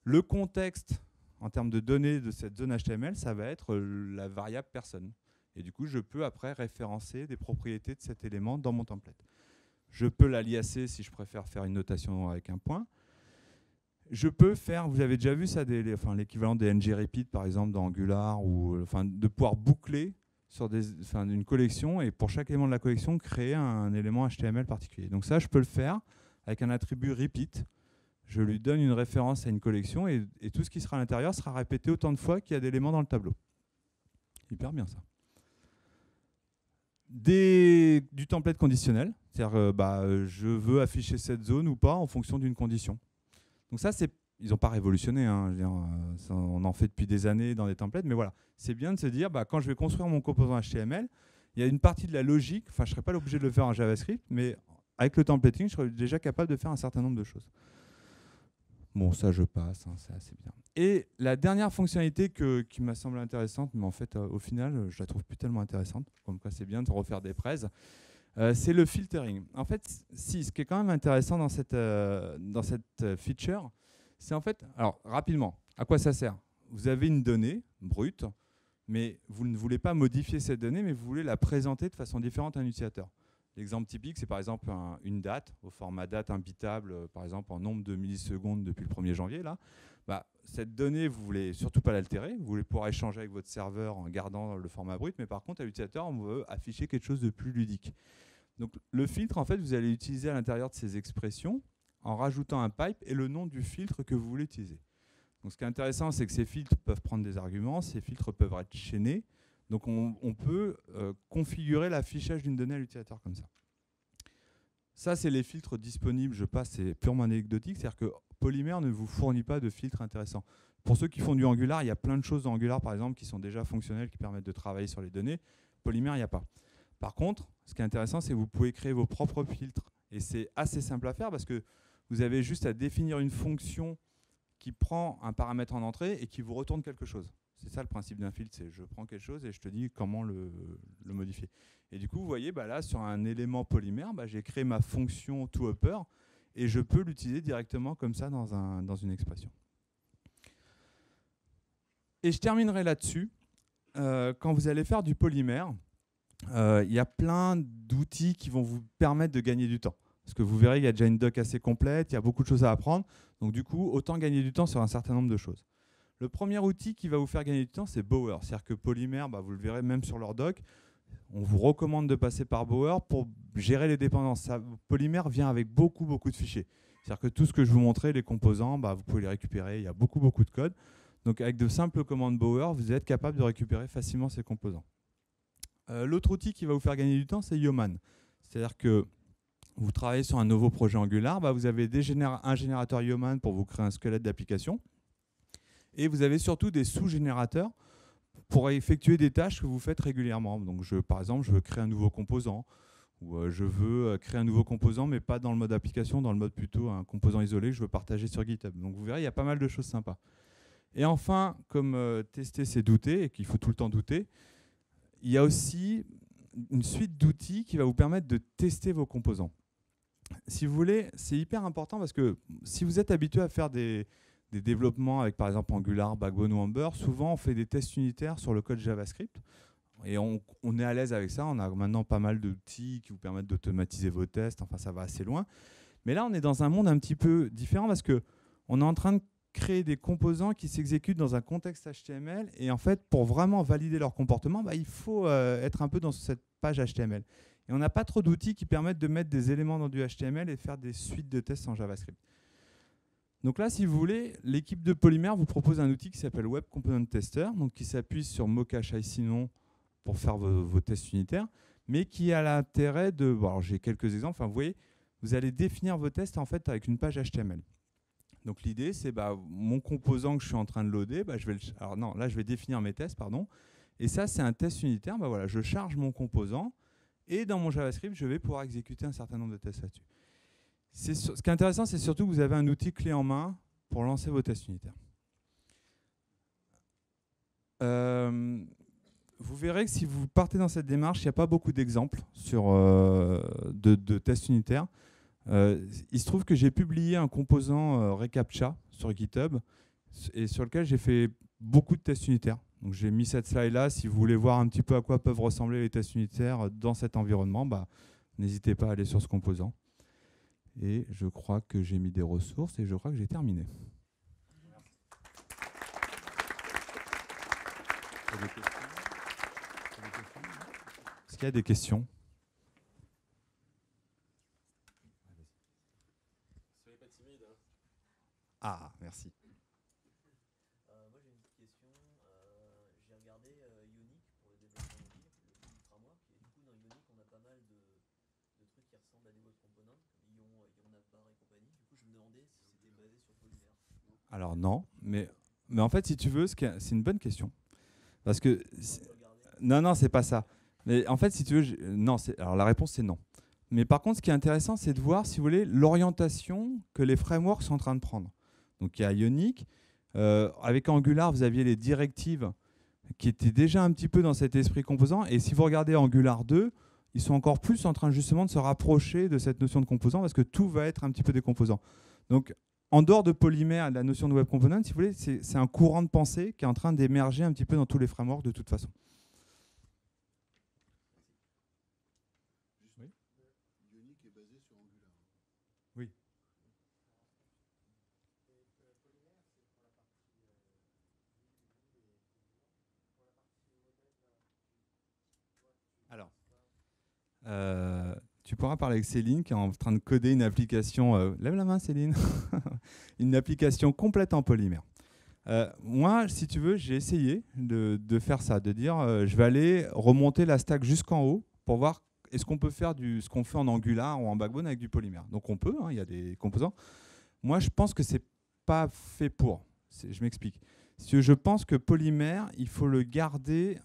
le contexte en termes de données de cette zone HTML, ça va être la variable personne. Et du coup, je peux après référencer des propriétés de cet élément dans mon template. Je peux l'aliaser si je préfère faire une notation avec un point. Je peux faire, vous avez déjà vu ça, l'équivalent des ngRepeat par exemple dans Angular, ou de pouvoir boucler sur une collection et pour chaque élément de la collection créer un élément HTML particulier. Donc ça, je peux le faire avec un attribut repeat. Je lui donne une référence à une collection et tout ce qui sera à l'intérieur sera répété autant de fois qu'il y a d'éléments dans le tableau. Hyper bien ça. Du template conditionnel, c'est-à-dire je veux afficher cette zone ou pas en fonction d'une condition. Donc ça, ils n'ont pas révolutionné, ça, on en fait depuis des années dans des templates, mais voilà, c'est bien de se dire, quand je vais construire mon composant HTML, il y a une partie de la logique, je ne serai pas obligé de le faire en JavaScript, mais avec le templating, je serais déjà capable de faire un certain nombre de choses. Bon, ça je passe, hein, c'est assez bien. Et la dernière fonctionnalité qui m'a semblé intéressante, mais en fait au final je la trouve plus tellement intéressante, comme quoi c'est bien de refaire des prêts, c'est le filtering. En fait, ce qui est quand même intéressant dans cette feature, c'est en fait, alors rapidement, à quoi ça sert? Vous avez une donnée brute, mais vous ne voulez pas modifier cette donnée, mais vous voulez la présenter de façon différente à un utilisateur. L'exemple typique, c'est par exemple une date, au format date imbitable, par exemple en nombre de millisecondes depuis le 1er janvier. Là. Cette donnée, vous ne voulez surtout pas l'altérer, vous voulez pouvoir échanger avec votre serveur en gardant le format brut, mais par contre, à l'utilisateur, on veut afficher quelque chose de plus ludique. Donc le filtre, en fait, vous allez l'utiliser à l'intérieur de ces expressions en rajoutant un pipe et le nom du filtre que vous voulez utiliser. Donc ce qui est intéressant, c'est que ces filtres peuvent prendre des arguments, ces filtres peuvent être chaînés. Donc on peut configurer l'affichage d'une donnée à l'utilisateur comme ça. Ça, c'est les filtres disponibles, je passe, c'est purement anecdotique, c'est-à-dire que Polymer ne vous fournit pas de filtres intéressants. Pour ceux qui font du Angular, il y a plein de choses dans Angular, par exemple, qui sont déjà fonctionnelles, qui permettent de travailler sur les données. Polymer, il n'y a pas. Par contre, ce qui est intéressant, c'est que vous pouvez créer vos propres filtres. Et c'est assez simple à faire parce que vous avez juste à définir une fonction qui prend un paramètre en entrée et qui vous retourne quelque chose. C'est ça le principe d'un filtre, c'est je prends quelque chose et je te dis comment le modifier. Et du coup, vous voyez, là, sur un élément polymère, j'ai créé ma fonction toUpper et je peux l'utiliser directement comme ça dans une expression. Et je terminerai là-dessus. Quand vous allez faire du polymère, il y a plein d'outils qui vont vous permettre de gagner du temps. Parce que vous verrez, il y a déjà une doc assez complète, il y a beaucoup de choses à apprendre. Donc du coup, autant gagner du temps sur un certain nombre de choses. Le premier outil qui va vous faire gagner du temps, c'est Bower. C'est-à-dire que Polymer, vous le verrez même sur leur doc, on vous recommande de passer par Bower pour gérer les dépendances. Polymer vient avec beaucoup de fichiers. C'est-à-dire que tout ce que je vous montrais, les composants, vous pouvez les récupérer. Il y a beaucoup de code. Donc avec de simples commandes Bower, vous êtes capable de récupérer facilement ces composants. L'autre outil qui va vous faire gagner du temps, c'est Yeoman. C'est-à-dire que vous travaillez sur un nouveau projet Angular, vous avez un générateur Yeoman pour vous créer un squelette d'application. Et vous avez surtout des sous-générateurs pour effectuer des tâches que vous faites régulièrement. Donc, par exemple, je veux créer un nouveau composant, ou je veux créer un nouveau composant, mais pas dans le mode application, dans le mode plutôt un composant isolé que je veux partager sur GitHub. Donc, vous verrez, il y a pas mal de choses sympas. Et enfin, comme tester, c'est douter, et qu'il faut tout le temps douter, il y a aussi une suite d'outils qui va vous permettre de tester vos composants. Si vous voulez, c'est hyper important parce que si vous êtes habitué à faire des développements avec par exemple Angular, Backbone ou Ember, souvent on fait des tests unitaires sur le code JavaScript et on est à l'aise avec ça. On a maintenant pas mal d'outils qui vous permettent d'automatiser vos tests, enfin ça va assez loin. Mais là on est dans un monde un petit peu différent parce qu'on est en train de créer des composants qui s'exécutent dans un contexte HTML et en fait pour vraiment valider leur comportement, il faut être un peu dans cette page HTML. Et on n'a pas trop d'outils qui permettent de mettre des éléments dans du HTML et faire des suites de tests en JavaScript. Donc là, si vous voulez, l'équipe de Polymer vous propose un outil qui s'appelle Web Component Tester, donc qui s'appuie sur Mocache Sinon pour faire vos tests unitaires, mais qui a l'intérêt de... Bon, alors j'ai quelques exemples. Enfin, vous voyez, vous allez définir vos tests en fait avec une page HTML. Donc l'idée, c'est mon composant que je suis en train de loader, je vais définir mes tests, pardon. Et ça, c'est un test unitaire. Voilà, je charge mon composant et dans mon JavaScript, je vais pouvoir exécuter un certain nombre de tests là-dessus. Ce qui est intéressant, c'est surtout que vous avez un outil clé en main pour lancer vos tests unitaires. Vous verrez que si vous partez dans cette démarche, il n'y a pas beaucoup d'exemples de tests unitaires. Il se trouve que j'ai publié un composant reCAPTCHA sur GitHub et sur lequel j'ai fait beaucoup de tests unitaires. Donc j'ai mis cette slide-là. Si vous voulez voir un petit peu à quoi peuvent ressembler les tests unitaires dans cet environnement, n'hésitez pas à aller sur ce composant. Et je crois que j'ai mis des ressources et je crois que j'ai terminé. Est-ce qu'il y a des questions? Soyez pas timide. Ah, merci. Moi j'ai une petite question. J'ai regardé Ionic pour le développement mobile, le framework, et du coup dans Ionic on a pas mal de trucs qui ressemblent à des web components, comme Ion, Ionapar et compagnie. Du coup je me demandais si c'était basé sur Polymer. Alors non, mais en fait si tu veux, c'est une bonne question. Parce que... Non, c'est pas ça. Mais en fait si tu veux, non, alors la réponse c'est non. Mais par contre, ce qui est intéressant, c'est de voir, si vous voulez, l'orientation que les frameworks sont en train de prendre. Donc il y a Ionic. Avec Angular, vous aviez les directives qui étaient déjà un petit peu dans cet esprit composant. Et si vous regardez Angular 2, ils sont encore plus en train justement de se rapprocher de cette notion de composant parce que tout va être un petit peu des composants. Donc en dehors de Polymère et de la notion de web component, si vous voulez, c'est un courant de pensée qui est en train d'émerger un petit peu dans tous les frameworks de toute façon. Oui. Alors, tu pourras parler avec Céline qui est en train de coder une application. Lève la main, Céline. Une application complète en polymère. Moi, si tu veux, j'ai essayé de faire ça, de dire je vais aller remonter la stack jusqu'en haut pour voir est-ce qu'on peut faire ce qu'on fait en Angular ou en Backbone avec du polymère. Donc on peut, il y a des composants. Moi, je pense que c'est pas fait pour. Je m'explique. Si tu veux, je pense que polymère, il faut le garder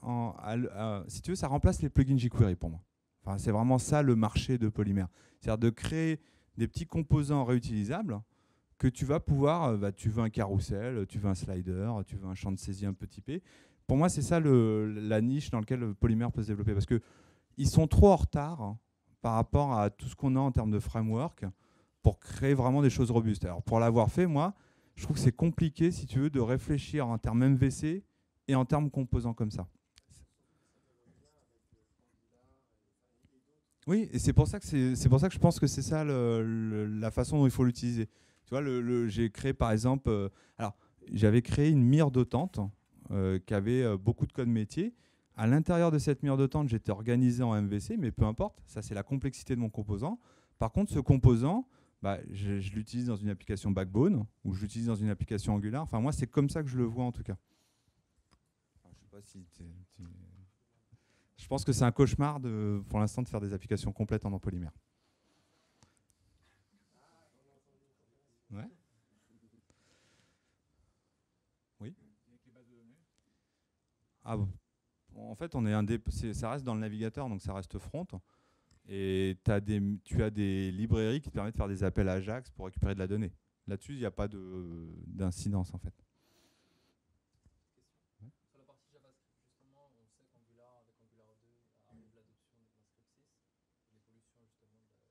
si tu veux, ça remplace les plugins jQuery pour moi. Enfin, c'est vraiment ça le marché de polymère. C'est-à-dire de créer des petits composants réutilisables que tu vas pouvoir, tu veux un carrousel, tu veux un slider, tu veux un champ de saisie un peu typé. Pour moi, c'est ça la niche dans laquelle le polymère peut se développer. Parce qu'ils sont trop en retard par rapport à tout ce qu'on a en termes de framework pour créer vraiment des choses robustes. Alors, pour l'avoir fait, moi, je trouve que c'est compliqué, si tu veux, de réfléchir en termes MVC et en termes composants comme ça. Oui, et c'est pour ça que je pense que c'est ça la façon dont il faut l'utiliser. Tu vois, j'ai créé par exemple, j'avais créé une mire d'autante qui avait beaucoup de code métier. À l'intérieur de cette mire d'autante, j'étais organisé en MVC, mais peu importe, ça c'est la complexité de mon composant. Par contre, ce composant, je l'utilise dans une application Backbone ou je l'utilise dans une application Angular. Enfin, moi, c'est comme ça que je le vois en tout cas. Enfin, je sais pas si je pense que c'est un cauchemar pour l'instant de faire des applications complètes en polymère. Ouais. Oui. Bon. En fait, ça reste dans le navigateur, donc ça reste front. Et tu as des librairies qui te permettent de faire des appels à Ajax pour récupérer de la donnée. Là-dessus, il n'y a pas d'incidence en fait. Sur la partie JavaScript, justement, on sait qu'Angular, avec Angular 2, arrive l'adoption de JavaScript 6, l'évolution justement de la langage.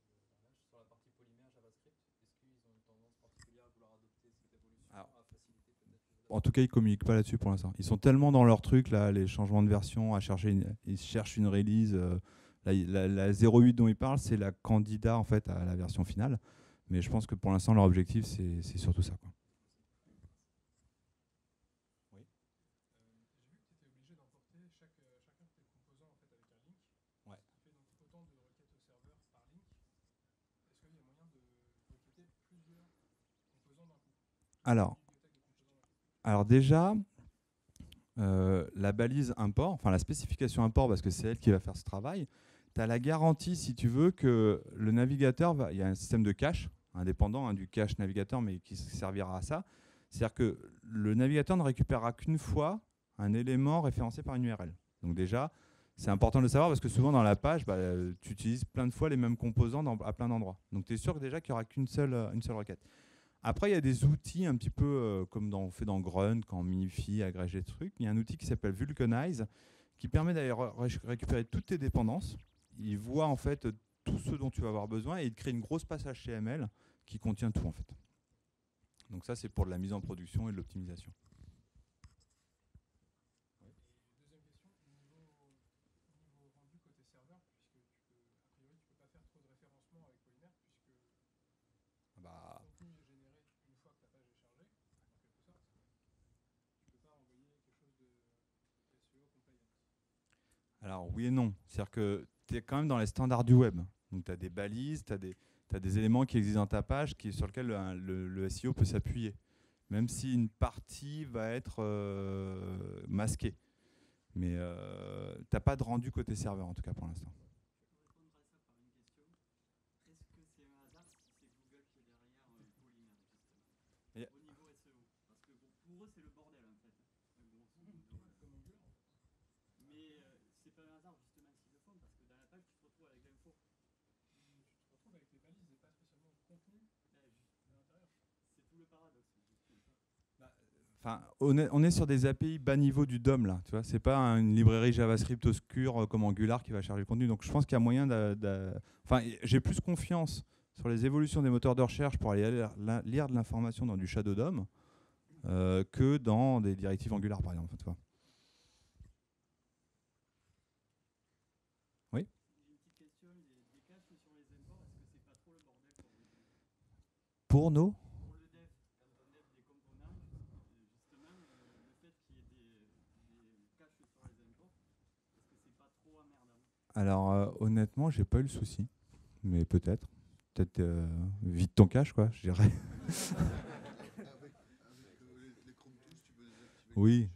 Sur la partie polymère JavaScript, est-ce qu'ils ont une tendance particulière à vouloir adopter cette évolution, à faciliter peut-être? En tout cas, ils ne communiquent pas là-dessus pour l'instant. Ils sont tellement dans leur truc, là, les changements de version, ils cherchent une release. La 0.8 dont ils parlent, c'est la candidat en fait, à la version finale. Mais je pense que pour l'instant, leur objectif, c'est surtout ça, quoi. Oui. J'ai vu que tu étais obligé d'emporter chacun de tes composants en fait, avec un link. Ouais. Ce qui fait donc autant de requêtes au serveur par link. Est-ce qu'il y a moyen de requêter plusieurs composants d'un coup? Alors déjà, la balise import, enfin la spécification import, parce que c'est elle qui va faire ce travail, tu as la garantie, si tu veux, que le navigateur, il y a un système de cache, indépendant du cache navigateur, mais qui servira à ça. C'est-à-dire que le navigateur ne récupérera qu'une fois un élément référencé par une URL. Donc déjà, c'est important de le savoir parce que souvent dans la page, tu utilises plein de fois les mêmes composants à plein d'endroits. Donc tu es sûr que déjà qu'il n'y aura qu'une seule requête. Après, il y a des outils un petit peu comme on fait dans Grunt, quand on minifie, agrège des trucs. Il y a un outil qui s'appelle Vulcanize qui permet d'aller récupérer toutes tes dépendances. Il voit en fait tout ce dont tu vas avoir besoin et il crée une grosse passe HTML qui contient tout en fait. Donc ça, c'est pour de la mise en production et de l'optimisation. Deuxième question, niveau rendu côté serveur, puisque a priori tu peux pas faire trop de référencement avec Polymère, puisque le contenu est généré une fois que ta page est chargée, en quelque sorte. Tu peux pas envoyer quelque chose de SEO compliant. Alors oui et non. C'est-à-dire que tu es quand même dans les standards du web. Donc tu as des balises, tu as des éléments qui existent dans ta page sur lesquels le SEO peut s'appuyer. Même si une partie va être masquée. Mais tu n'as pas de rendu côté serveur en tout cas pour l'instant. Je peux répondre à ça par une question. Est-ce que c'est un hasard si c'est Google qui est derrière Polymère, justement, au niveau SEO? Parce que pour eux, c'est le bordel, en fait. Mais c'est pas un hasard, justement, s'ils le font, parce que dans la page, tu te retrouves avec l'info. Enfin, on est sur des API bas niveau du DOM là, tu vois. C'est pas une librairie JavaScript obscure comme Angular qui va charger le contenu. Donc je pense qu'il y a moyen Enfin, j'ai plus confiance sur les évolutions des moteurs de recherche pour aller lire de l'information dans du Shadow DOM que dans des directives Angular par exemple. Tu vois. Oui. Pour nos Alors honnêtement, j'ai pas eu le souci, mais peut-être vide ton cache quoi, je dirais. Oui.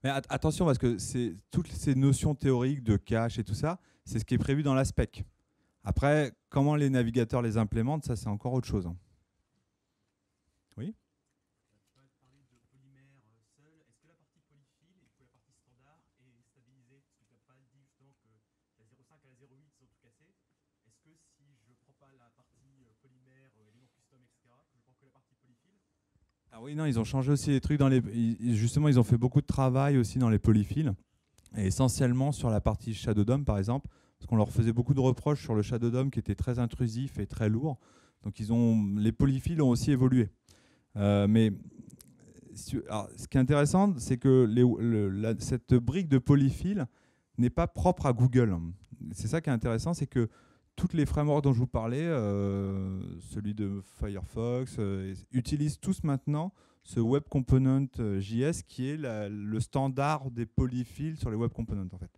Mais attention parce que c'est toutes ces notions théoriques de cache et tout ça, c'est ce qui est prévu dans la spec. Après, comment les navigateurs les implémentent, ça c'est encore autre chose. Hein. Oui. Ah oui, non, ils ont changé aussi les trucs dans les. Justement, ils ont fait beaucoup de travail aussi dans les polyfills, et essentiellement sur la partie Shadow DOM par exemple, parce qu'on leur faisait beaucoup de reproches sur le Shadow DOM qui était très intrusif et très lourd. Donc les polyfills ont aussi évolué. Mais alors, ce qui est intéressant, c'est que cette brique de polyfill n'est pas propre à Google. C'est ça qui est intéressant, c'est que toutes les frameworks dont je vous parlais, celui de Firefox, utilisent tous maintenant ce Web Component JS qui est le standard des polyfills sur les Web Components en fait.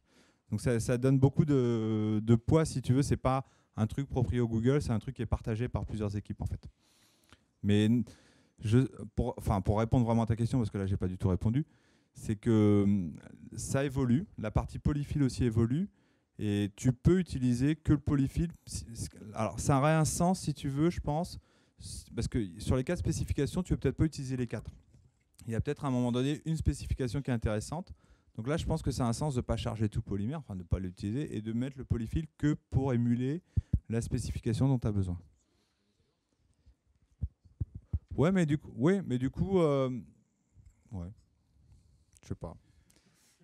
Donc ça donne beaucoup de poids si tu veux. C'est pas un truc propre au Google, c'est un truc qui est partagé par plusieurs équipes en fait. Mais pour répondre vraiment à ta question, parce que là j'ai pas du tout répondu, c'est que ça évolue, la partie polyfill aussi évolue. Et tu peux utiliser que le polyfill. Alors, ça aurait un sens si tu veux, je pense, parce que sur les 4 spécifications, tu ne veux peut-être pas utiliser les 4. Il y a peut-être à un moment donné une spécification qui est intéressante. Donc là, je pense que ça a un sens de ne pas charger tout polymère, enfin de ne pas l'utiliser, et de mettre le polyfill que pour émuler la spécification dont tu as besoin. Ouais, mais du coup, ouais, je sais pas.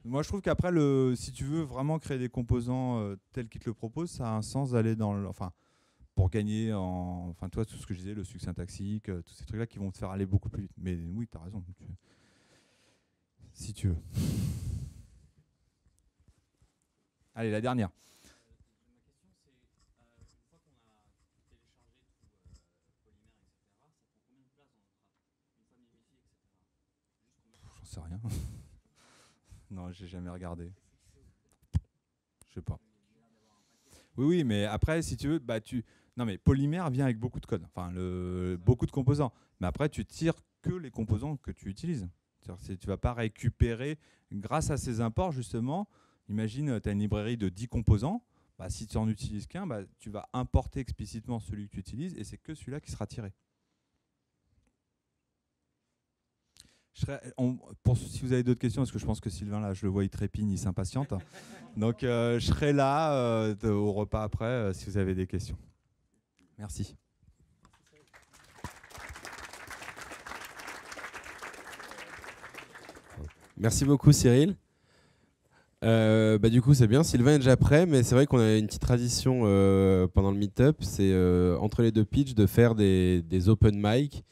Moi, je trouve qu'après, si tu veux vraiment créer des composants tels qu'ils te le proposent, ça a un sens d'aller dans pour gagner toi, tout ce que je disais, le succès syntaxique, tous ces trucs-là qui vont te faire aller beaucoup plus vite. Mais oui, tu as raison. Si tu veux. Allez, la dernière. J'en sais rien. Non, j'ai jamais regardé. Je sais pas. Oui, mais après, si tu veux, non, mais polymère vient avec beaucoup de code, beaucoup de composants. Mais après, tu tires que les composants que tu utilises. Tu vas pas récupérer, grâce à ces imports, justement, imagine, tu as une librairie de 10 composants. Si tu en utilises qu'un, tu vas importer explicitement celui que tu utilises et c'est que celui-là qui sera tiré. Si vous avez d'autres questions, parce que je pense que Sylvain, là, je le vois, il trépigne, il s'impatiente. Donc, je serai là au repas après si vous avez des questions. Merci. Merci beaucoup, Cyril. Du coup, c'est bien. Sylvain est déjà prêt, mais c'est vrai qu'on a une petite tradition pendant le meet-up, c'est entre les deux pitchs de faire des open mic.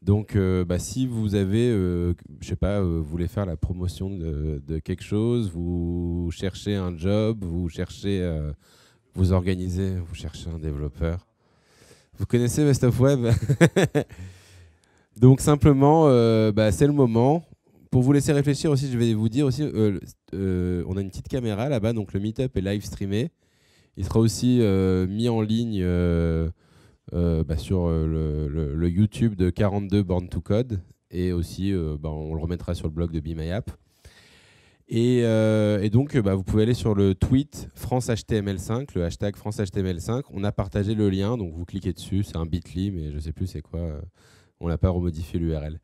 Donc, si vous avez, je sais pas, vous voulez faire la promotion de quelque chose, vous cherchez un job, vous cherchez, vous organisez, vous cherchez un développeur. Vous connaissez Best of Web. Donc, simplement, c'est le moment. Pour vous laisser réfléchir aussi, je vais vous dire aussi, on a une petite caméra là-bas, donc le meet-up est live streamé. Il sera aussi mis en ligne sur le YouTube de 42 Born to Code et aussi on le remettra sur le blog de Be My App. Et donc vous pouvez aller sur le tweet FranceHTML5, le hashtag FranceHTML5. On a partagé le lien, donc vous cliquez dessus, c'est un bit.ly, mais je ne sais plus c'est quoi. On n'a pas remodifié l'URL.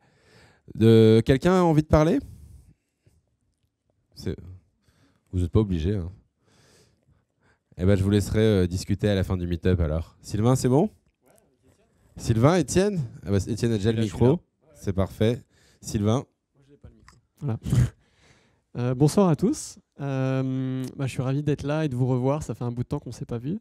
Quelqu'un a envie de parler ? Vous n'êtes pas obligé. Hein. Je vous laisserai discuter à la fin du meet-up alors. Sylvain, c'est bon ? Sylvain, Étienne ? Étienne a déjà le micro. C'est parfait. Sylvain. Voilà. Bonsoir à tous. Je suis ravi d'être là et de vous revoir. Ça fait un bout de temps qu'on ne s'est pas vu.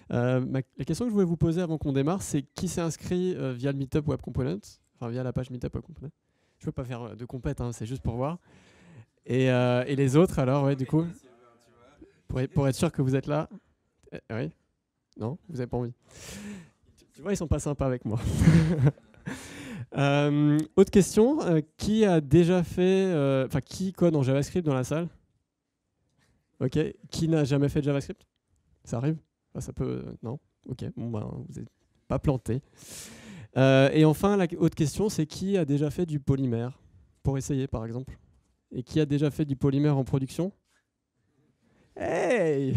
La question que je voulais vous poser avant qu'on démarre, c'est qui s'est inscrit via le Meetup Web Component, enfin via la page Meetup Web Component. Je ne veux pas faire de compète, hein, c'est juste pour voir. Et les autres, alors, ouais, du coup, pour être sûr que vous êtes là. Oui. Non, vous n'avez pas envie. Tu vois, ils sont pas sympas avec moi. Autre question, qui a déjà fait, qui code en JavaScript dans la salle? Ok, qui n'a jamais fait de JavaScript? Ça arrive? Ça peut, non? Ok, bon vous n'êtes pas planté. Et enfin, la autre question, c'est qui a déjà fait du polymère pour essayer, par exemple? Et qui a déjà fait du polymère en production? Hey!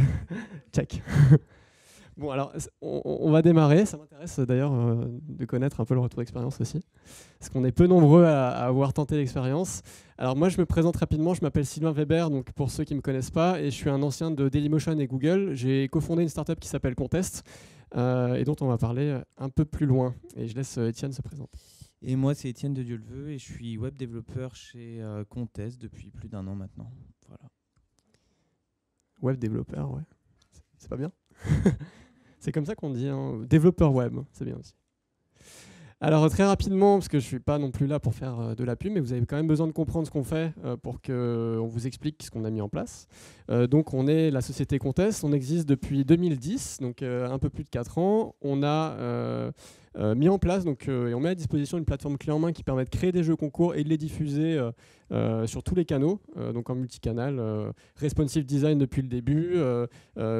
Check. Bon, alors, on va démarrer. Ça m'intéresse d'ailleurs de connaître un peu le retour d'expérience aussi. Parce qu'on est peu nombreux à avoir tenté l'expérience. Alors moi, je me présente rapidement. Je m'appelle Sylvain Weber, donc pour ceux qui ne me connaissent pas. Et je suis un ancien de Dailymotion et Google. J'ai cofondé une startup qui s'appelle Contest et dont on va parler un peu plus loin. Et je laisse Étienne se présenter. Et moi, c'est Étienne de Dieuleveux et je suis web développeur chez Contest depuis plus d'1 an maintenant. Voilà. Web développeur, ouais. C'est pas bien? C'est comme ça qu'on dit, hein. Développeur web, c'est bien aussi. Alors très rapidement, parce que je ne suis pas non plus là pour faire de la pub, mais vous avez quand même besoin de comprendre ce qu'on fait pour qu'on vous explique ce qu'on a mis en place. Donc on est la société Contest, on existe depuis 2010, donc un peu plus de 4 ans. On a mis en place et on met à disposition une plateforme clé en main qui permet de créer des jeux concours et de les diffuser sur tous les canaux, donc en multicanal, responsive design depuis le début,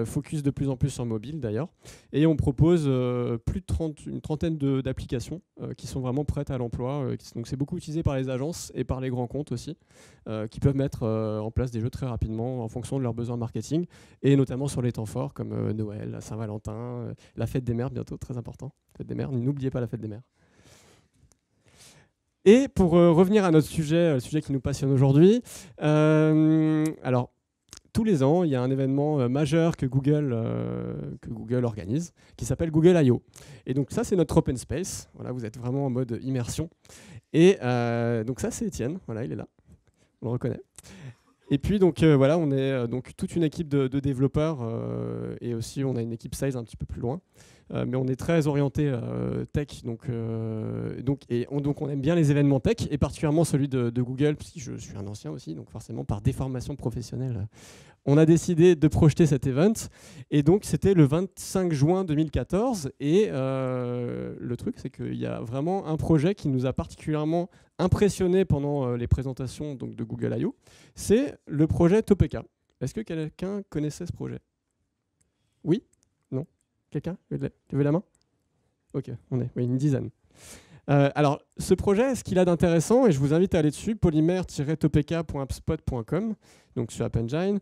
focus de plus en plus sur mobile d'ailleurs. Et on propose une trentaine d'applications qui sont vraiment prêtes à l'emploi. Donc c'est beaucoup utilisé par les agences et par les grands comptes aussi, qui peuvent mettre en place des jeux très rapidement en fonction de leurs besoins marketing, et notamment sur les temps forts comme Noël, Saint-Valentin, la fête des mères bientôt, très important. Fête des mères, n'oubliez pas la fête des mères. Et pour revenir à notre sujet, le sujet qui nous passionne aujourd'hui, alors tous les ans, il y a un événement majeur que Google organise, qui s'appelle Google I.O. Et donc ça, c'est notre open space. Voilà, vous êtes vraiment en mode immersion. Et donc ça, c'est Étienne. Voilà, il est là. On le reconnaît. Et puis donc voilà, on est donc toute une équipe de développeurs et aussi on a une équipe sales un petit peu plus loin. Mais on est très orienté tech, donc on aime bien les événements tech, et particulièrement celui de Google, puisque je suis un ancien aussi, donc forcément par déformation professionnelle, on a décidé de projeter cet event. Et donc c'était le 25 juin 2014, et le truc c'est qu'il y a vraiment un projet qui nous a particulièrement impressionné pendant les présentations donc, de Google I.O., c'est le projet Topeka. Est-ce que quelqu'un connaissait ce projet? Oui? Non? Quelqu'un? Levez la main? Ok, on est une dizaine. Alors, ce projet, ce qu'il a d'intéressant, et je vous invite à aller dessus, polymer-topeka.appspot.com, donc sur App Engine,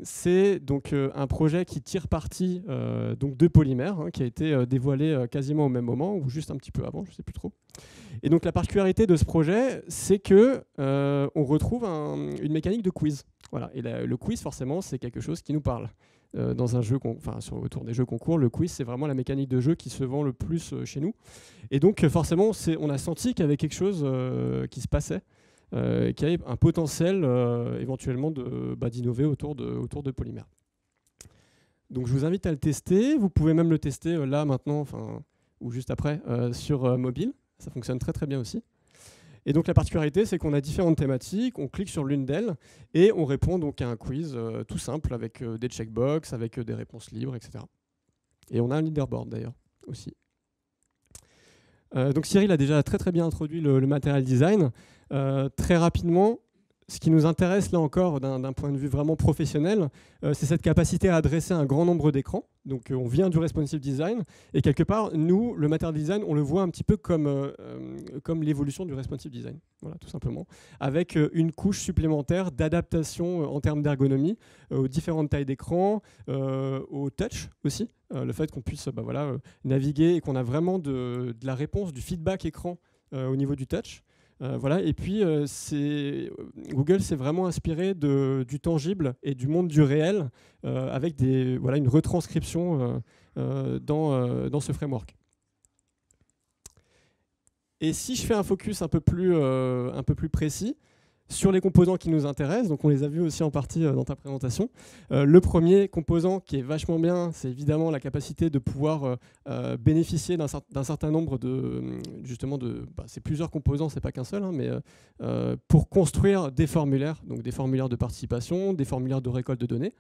c'est donc un projet qui tire parti donc de Polymer, qui a été dévoilé quasiment au même moment, ou juste un petit peu avant, je ne sais plus trop. Et donc la particularité de ce projet, c'est que on retrouve une mécanique de quiz. Voilà. Et le quiz, forcément, c'est quelque chose qui nous parle. Dans un jeu, autour des jeux concours, le quiz, c'est vraiment la mécanique de jeu qui se vend le plus chez nous. Et donc, forcément, on a senti qu'il y avait quelque chose qui se passait, qui avait un potentiel éventuellement d'innover autour de Polymer. Donc, je vous invite à le tester. Vous pouvez même le tester là, maintenant, ou juste après, sur mobile. Ça fonctionne très, très bien aussi. Et donc la particularité, c'est qu'on a différentes thématiques, on clique sur l'une d'elles et on répond donc à un quiz tout simple avec des checkbox, avec des réponses libres, etc. Et on a un leaderboard d'ailleurs aussi. Donc Cyril a déjà très très bien introduit le material design. Très rapidement, ce qui nous intéresse là encore d'un point de vue vraiment professionnel, c'est cette capacité à adresser un grand nombre d'écrans. Donc on vient du responsive design et quelque part, nous, le material design, on le voit un petit peu comme l'évolution du responsive design, voilà, tout simplement, avec une couche supplémentaire d'adaptation en termes d'ergonomie aux différentes tailles d'écran, au touch aussi, le fait qu'on puisse naviguer et qu'on a vraiment de la réponse, du feedback écran au niveau du touch. Voilà. Et puis, Google s'est vraiment inspiré du tangible et du monde du réel avec une retranscription dans ce framework. Et si je fais un focus un peu plus précis sur les composants qui nous intéressent, donc on les a vus aussi en partie dans ta présentation. Le premier composant qui est vachement bien, c'est évidemment la capacité de pouvoir bénéficier d'un certain nombre c'est plusieurs composants, c'est pas qu'un seul, hein, mais pour construire des formulaires, donc des formulaires de participation, des formulaires de récolte de données.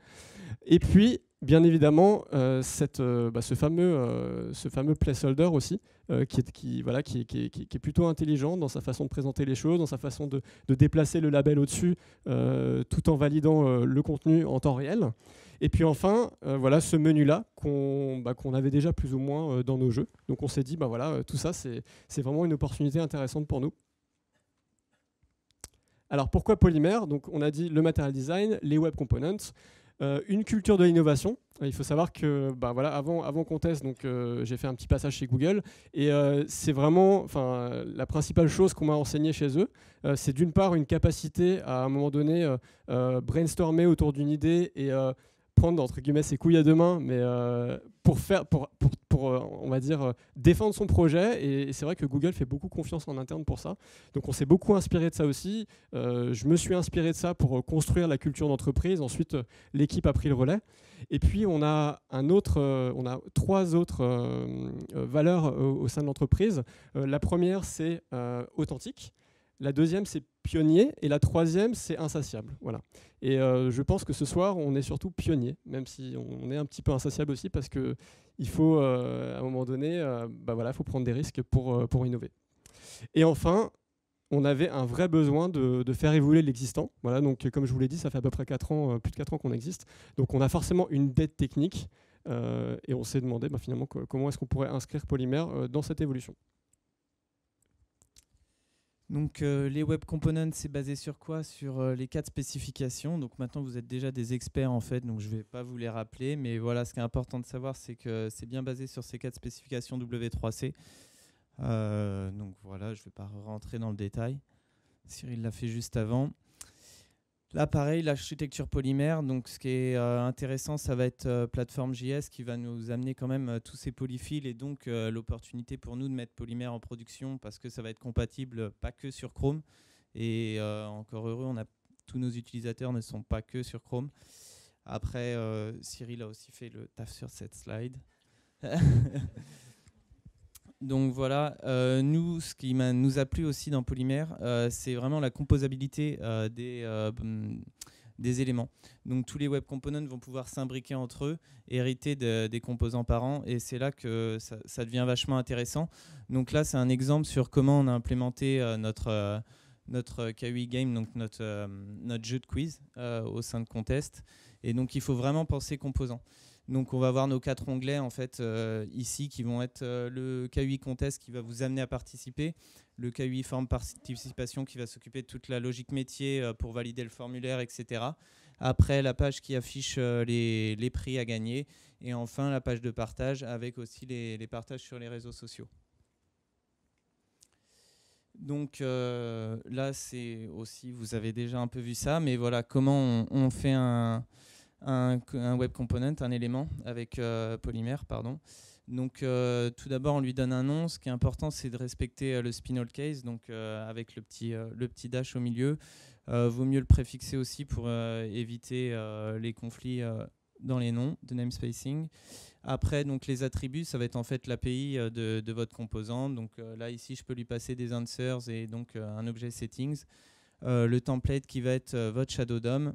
Et puis, bien évidemment, ce fameux placeholder aussi, qui est plutôt intelligent dans sa façon de présenter les choses, dans sa façon de déplacer le label au-dessus, tout en validant le contenu en temps réel. Et puis enfin, ce menu-là qu'on avait déjà plus ou moins dans nos jeux. Donc on s'est dit, tout ça, c'est vraiment une opportunité intéressante pour nous. Alors pourquoi Polymer? Donc on a dit le material design, les web components, une culture de l'innovation. Il faut savoir que avant Contest, j'ai fait un petit passage chez Google et c'est vraiment la principale chose qu'on m'a enseignée chez eux. C'est d'une part une capacité à un moment donné brainstormer autour d'une idée et prendre entre guillemets ses couilles à deux mains, mais pour on va dire défendre son projet. Et c'est vrai que Google fait beaucoup confiance en interne pour ça. Donc on s'est beaucoup inspiré de ça aussi. Je me suis inspiré de ça pour construire la culture d'entreprise. Ensuite, l'équipe a pris le relais. Et puis on a trois autres valeurs au sein de l'entreprise. La première, c'est authentique. La deuxième, c'est pionnier. Et la troisième, c'est insatiable. Voilà. Et je pense que ce soir, on est surtout pionnier, même si on est un petit peu insatiable aussi, parce qu'il faut, à un moment donné, faut prendre des risques pour innover. Et enfin, on avait un vrai besoin de faire évoluer l'existant. Voilà, donc, comme je vous l'ai dit, ça fait à peu près 4 ans, plus de 4 ans qu'on existe. Donc on a forcément une dette technique. Et on s'est demandé finalement comment est-ce qu'on pourrait inscrire Polymer dans cette évolution. Donc les web components, c'est basé sur quoi? Sur les 4 spécifications. Donc maintenant vous êtes déjà des experts en fait, donc je ne vais pas vous les rappeler, mais voilà, ce qui est important de savoir, c'est que c'est bien basé sur ces 4 spécifications W3C. Donc voilà, je ne vais pas rentrer dans le détail. Cyril l'a fait juste avant. Là, pareil, l'architecture polymère. Donc, ce qui est intéressant, ça va être plateforme JS qui va nous amener quand même tous ces polyfills et donc l'opportunité pour nous de mettre polymère en production parce que ça va être compatible pas que sur Chrome. Et encore heureux, tous nos utilisateurs ne sont pas que sur Chrome. Après, Cyril a aussi fait le taf sur cette slide. Donc voilà, nous, ce qui nous a plu aussi dans Polymer, c'est vraiment la composabilité des éléments. Donc tous les web components vont pouvoir s'imbriquer entre eux, hériter des composants parents, et c'est là que ça devient vachement intéressant. Donc là, c'est un exemple sur comment on a implémenté notre KUI Game, donc notre jeu de quiz au sein de Contest. Et donc il faut vraiment penser composants. Donc on va voir nos 4 onglets en fait ici qui vont être le KUI Contest qui va vous amener à participer, le KUI Forme Participation qui va s'occuper de toute la logique métier pour valider le formulaire, etc. Après la page qui affiche les prix à gagner et enfin la page de partage avec aussi les partages sur les réseaux sociaux. Donc là c'est aussi, vous avez déjà un peu vu ça, mais voilà comment on fait un web component, un élément avec Polymer, pardon. Donc tout d'abord on lui donne un nom. Ce qui est important, c'est de respecter le spinal case, donc avec le petit dash au milieu. Vaut mieux le préfixer aussi pour éviter les conflits dans les noms de namespacing. Après, donc les attributs, ça va être en fait l'API de votre composant. Donc là ici, je peux lui passer des answers et donc un objet settings. Le template qui va être votre shadow DOM.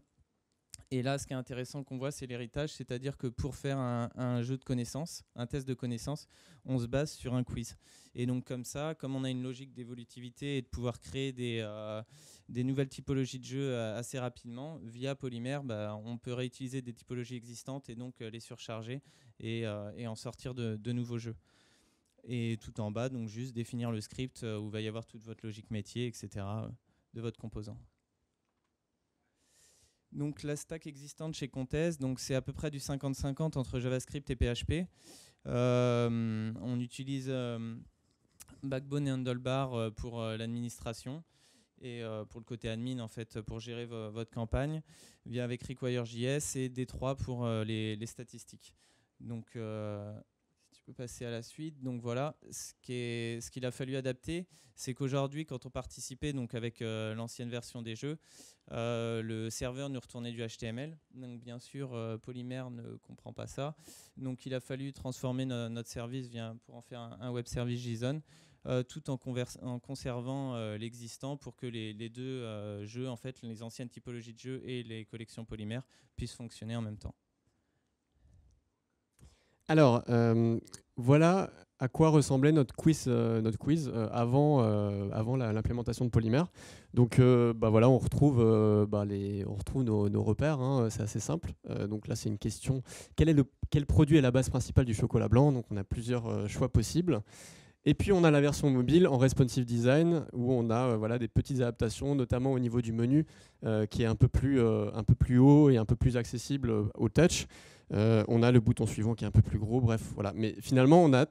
Et là, ce qui est intéressant qu'on voit, c'est l'héritage, c'est-à-dire que pour faire un jeu de connaissances, un test de connaissances, on se base sur un quiz. Et donc comme ça, comme on a une logique d'évolutivité et de pouvoir créer des nouvelles typologies de jeux assez rapidement, via Polymer, on peut réutiliser des typologies existantes et donc les surcharger et en sortir de nouveaux jeux. Et tout en bas, donc juste définir le script où va y avoir toute votre logique métier, etc. de votre composant. Donc la stack existante chez Contest, donc c'est à peu près du 50-50 entre JavaScript et PHP. On utilise Backbone et Handlebar pour l'administration et pour le côté admin en fait pour gérer votre campagne, via avec Require.js et D3 pour les statistiques. Donc si tu peux passer à la suite. Donc voilà, ce qu'il a fallu adapter, c'est qu'aujourd'hui, quand on participait donc avec l'ancienne version des jeux, le serveur nous retournait du HTML. Donc bien sûr, Polymer ne comprend pas ça. Donc il a fallu transformer notre service pour en faire un web service JSON, tout en conservant l'existant pour que les deux jeux, en fait, les anciennes typologies de jeux et les collections Polymer puissent fonctionner en même temps. Alors, voilà à quoi ressemblait notre quiz avant l'implémentation de Polymer. Donc, voilà, on retrouve nos repères, hein, c'est assez simple. Donc là, c'est une question, quel produit est la base principale du chocolat blanc? Donc, on a plusieurs choix possibles. Et puis, on a la version mobile en responsive design, où on a des petites adaptations, notamment au niveau du menu, qui est un peu plus haut et un peu plus accessible au touch. On a le bouton suivant qui est un peu plus gros, bref, voilà. Mais finalement, on a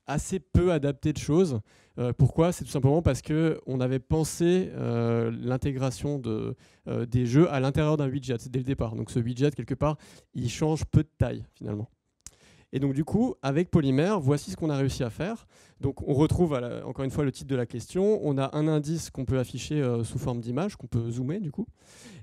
assez peu adapté de choses. Pourquoi? C'est tout simplement parce qu'on avait pensé l'intégration des jeux à l'intérieur d'un widget dès le départ. Donc ce widget, quelque part, il change peu de taille, finalement. Et donc du coup, avec Polymer, voici ce qu'on a réussi à faire. Donc on retrouve encore une fois le titre de la question. On a un indice qu'on peut afficher sous forme d'image, qu'on peut zoomer du coup.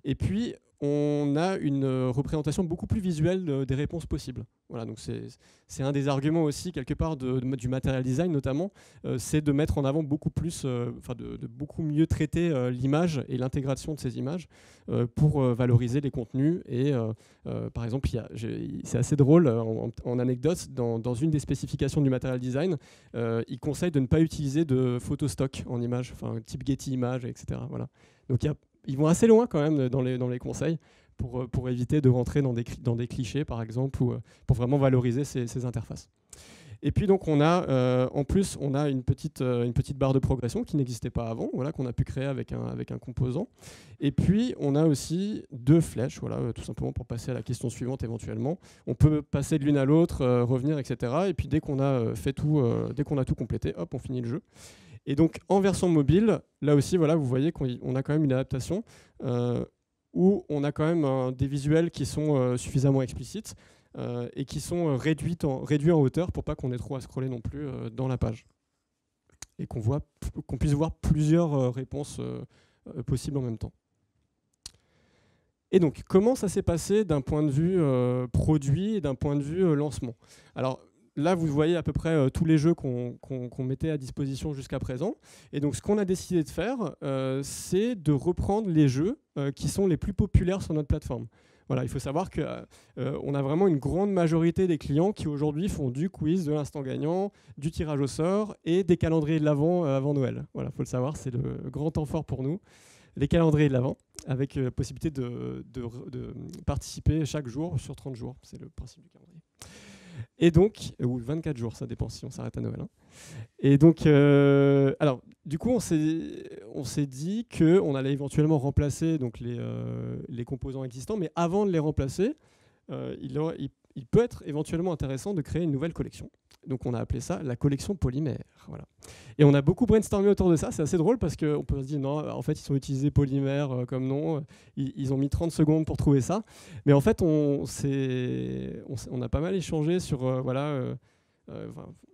Et puis on a une représentation beaucoup plus visuelle des réponses possibles. Voilà, donc c'est un des arguments aussi quelque part du material design notamment, c'est de mettre en avant beaucoup plus, de beaucoup mieux traiter l'image et l'intégration de ces images pour valoriser les contenus. Et par exemple, c'est assez drôle en anecdote, dans une des spécifications du material design, il conseille de ne pas utiliser de photo stock en image, type Getty Images, etc. Voilà. Donc ils vont assez loin quand même dans les conseils pour éviter de rentrer dans des clichés, par exemple, ou pour vraiment valoriser ces interfaces. Et puis donc on a en plus on a une petite barre de progression qui n'existait pas avant, voilà, qu'on a pu créer avec un composant. Et puis on a aussi deux flèches, voilà, tout simplement pour passer à la question suivante éventuellement. On peut passer de l'une à l'autre, revenir, etc. Et puis dès qu'on a tout complété, hop, on finit le jeu. Et donc en version mobile, là aussi, voilà, vous voyez qu'on a quand même une adaptation où on a quand même des visuels qui sont suffisamment explicites et qui sont réduits en hauteur pour pas qu'on ait trop à scroller non plus dans la page. Et qu'on puisse voir plusieurs réponses possibles en même temps. Et donc, comment ça s'est passé d'un point de vue produit et d'un point de vue lancement? Alors, là, vous voyez à peu près tous les jeux qu'on mettait à disposition jusqu'à présent. Et donc, ce qu'on a décidé de faire, c'est de reprendre les jeux qui sont les plus populaires sur notre plateforme. Voilà, il faut savoir qu'on a vraiment une grande majorité des clients qui aujourd'hui font du quiz, de l'instant gagnant, du tirage au sort et des calendriers de l'Avent avant Noël. Voilà, il faut le savoir, c'est le grand temps fort pour nous. Les calendriers de l'Avent, avec possibilité de participer chaque jour sur 30 jours. C'est le principe du calendrier. Et donc, ou 24 jours, ça dépend si on s'arrête à Noël. Hein. Et donc, alors, du coup, on s'est dit qu'on allait éventuellement remplacer donc, les composants existants, mais avant de les remplacer, il peut être éventuellement intéressant de créer une nouvelle collection. Donc, on a appelé ça la collection Polymer. Voilà. Et on a beaucoup brainstormé autour de ça. C'est assez drôle parce qu'on peut se dire, non, en fait, ils ont utilisé Polymer comme nom. Ils ont mis 30 secondes pour trouver ça. Mais en fait, on a pas mal échangé sur,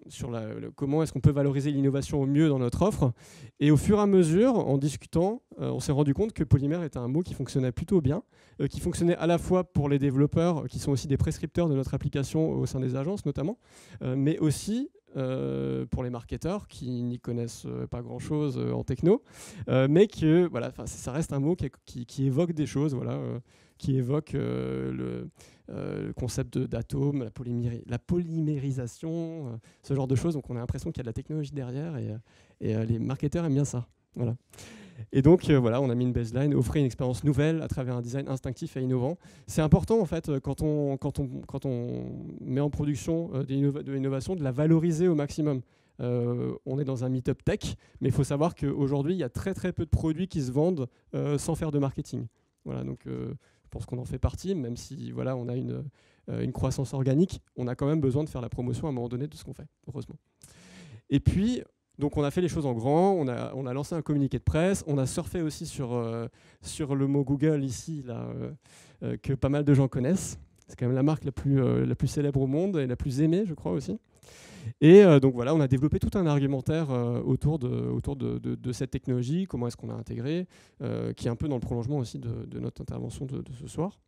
sur comment est-ce qu'on peut valoriser l'innovation au mieux dans notre offre. Et au fur et à mesure, en discutant, on s'est rendu compte que Polymer était un mot qui fonctionnait plutôt bien, qui fonctionnait à la fois pour les développeurs, qui sont aussi des prescripteurs de notre application au sein des agences notamment, mais aussi pour les marketeurs qui n'y connaissent pas grand-chose en techno, mais que voilà, ça reste un mot qui évoque des choses, voilà, qui évoque le concept d'atome, la polymérisation, ce genre de choses. Donc on a l'impression qu'il y a de la technologie derrière et les marketeurs aiment bien ça. Voilà. Et donc voilà, on a mis une baseline, offrir une expérience nouvelle à travers un design instinctif et innovant. C'est important en fait quand on met en production de l'innovation, de la valoriser au maximum. On est dans un meet-up tech, mais il faut savoir qu'aujourd'hui, il y a très très peu de produits qui se vendent sans faire de marketing. Voilà, donc je pense qu'on en fait partie, même si voilà, on a une croissance organique, on a quand même besoin de faire la promotion à un moment donné de ce qu'on fait, heureusement. Et puis, donc on a fait les choses en grand, on a lancé un communiqué de presse, on a surfé aussi sur le mot Google ici, là, que pas mal de gens connaissent. C'est quand même la marque la plus célèbre au monde et la plus aimée, je crois aussi. Et donc voilà, on a développé tout un argumentaire autour de cette technologie, comment est-ce qu'on l'a intégré, qui est un peu dans le prolongement aussi de notre intervention de ce soir.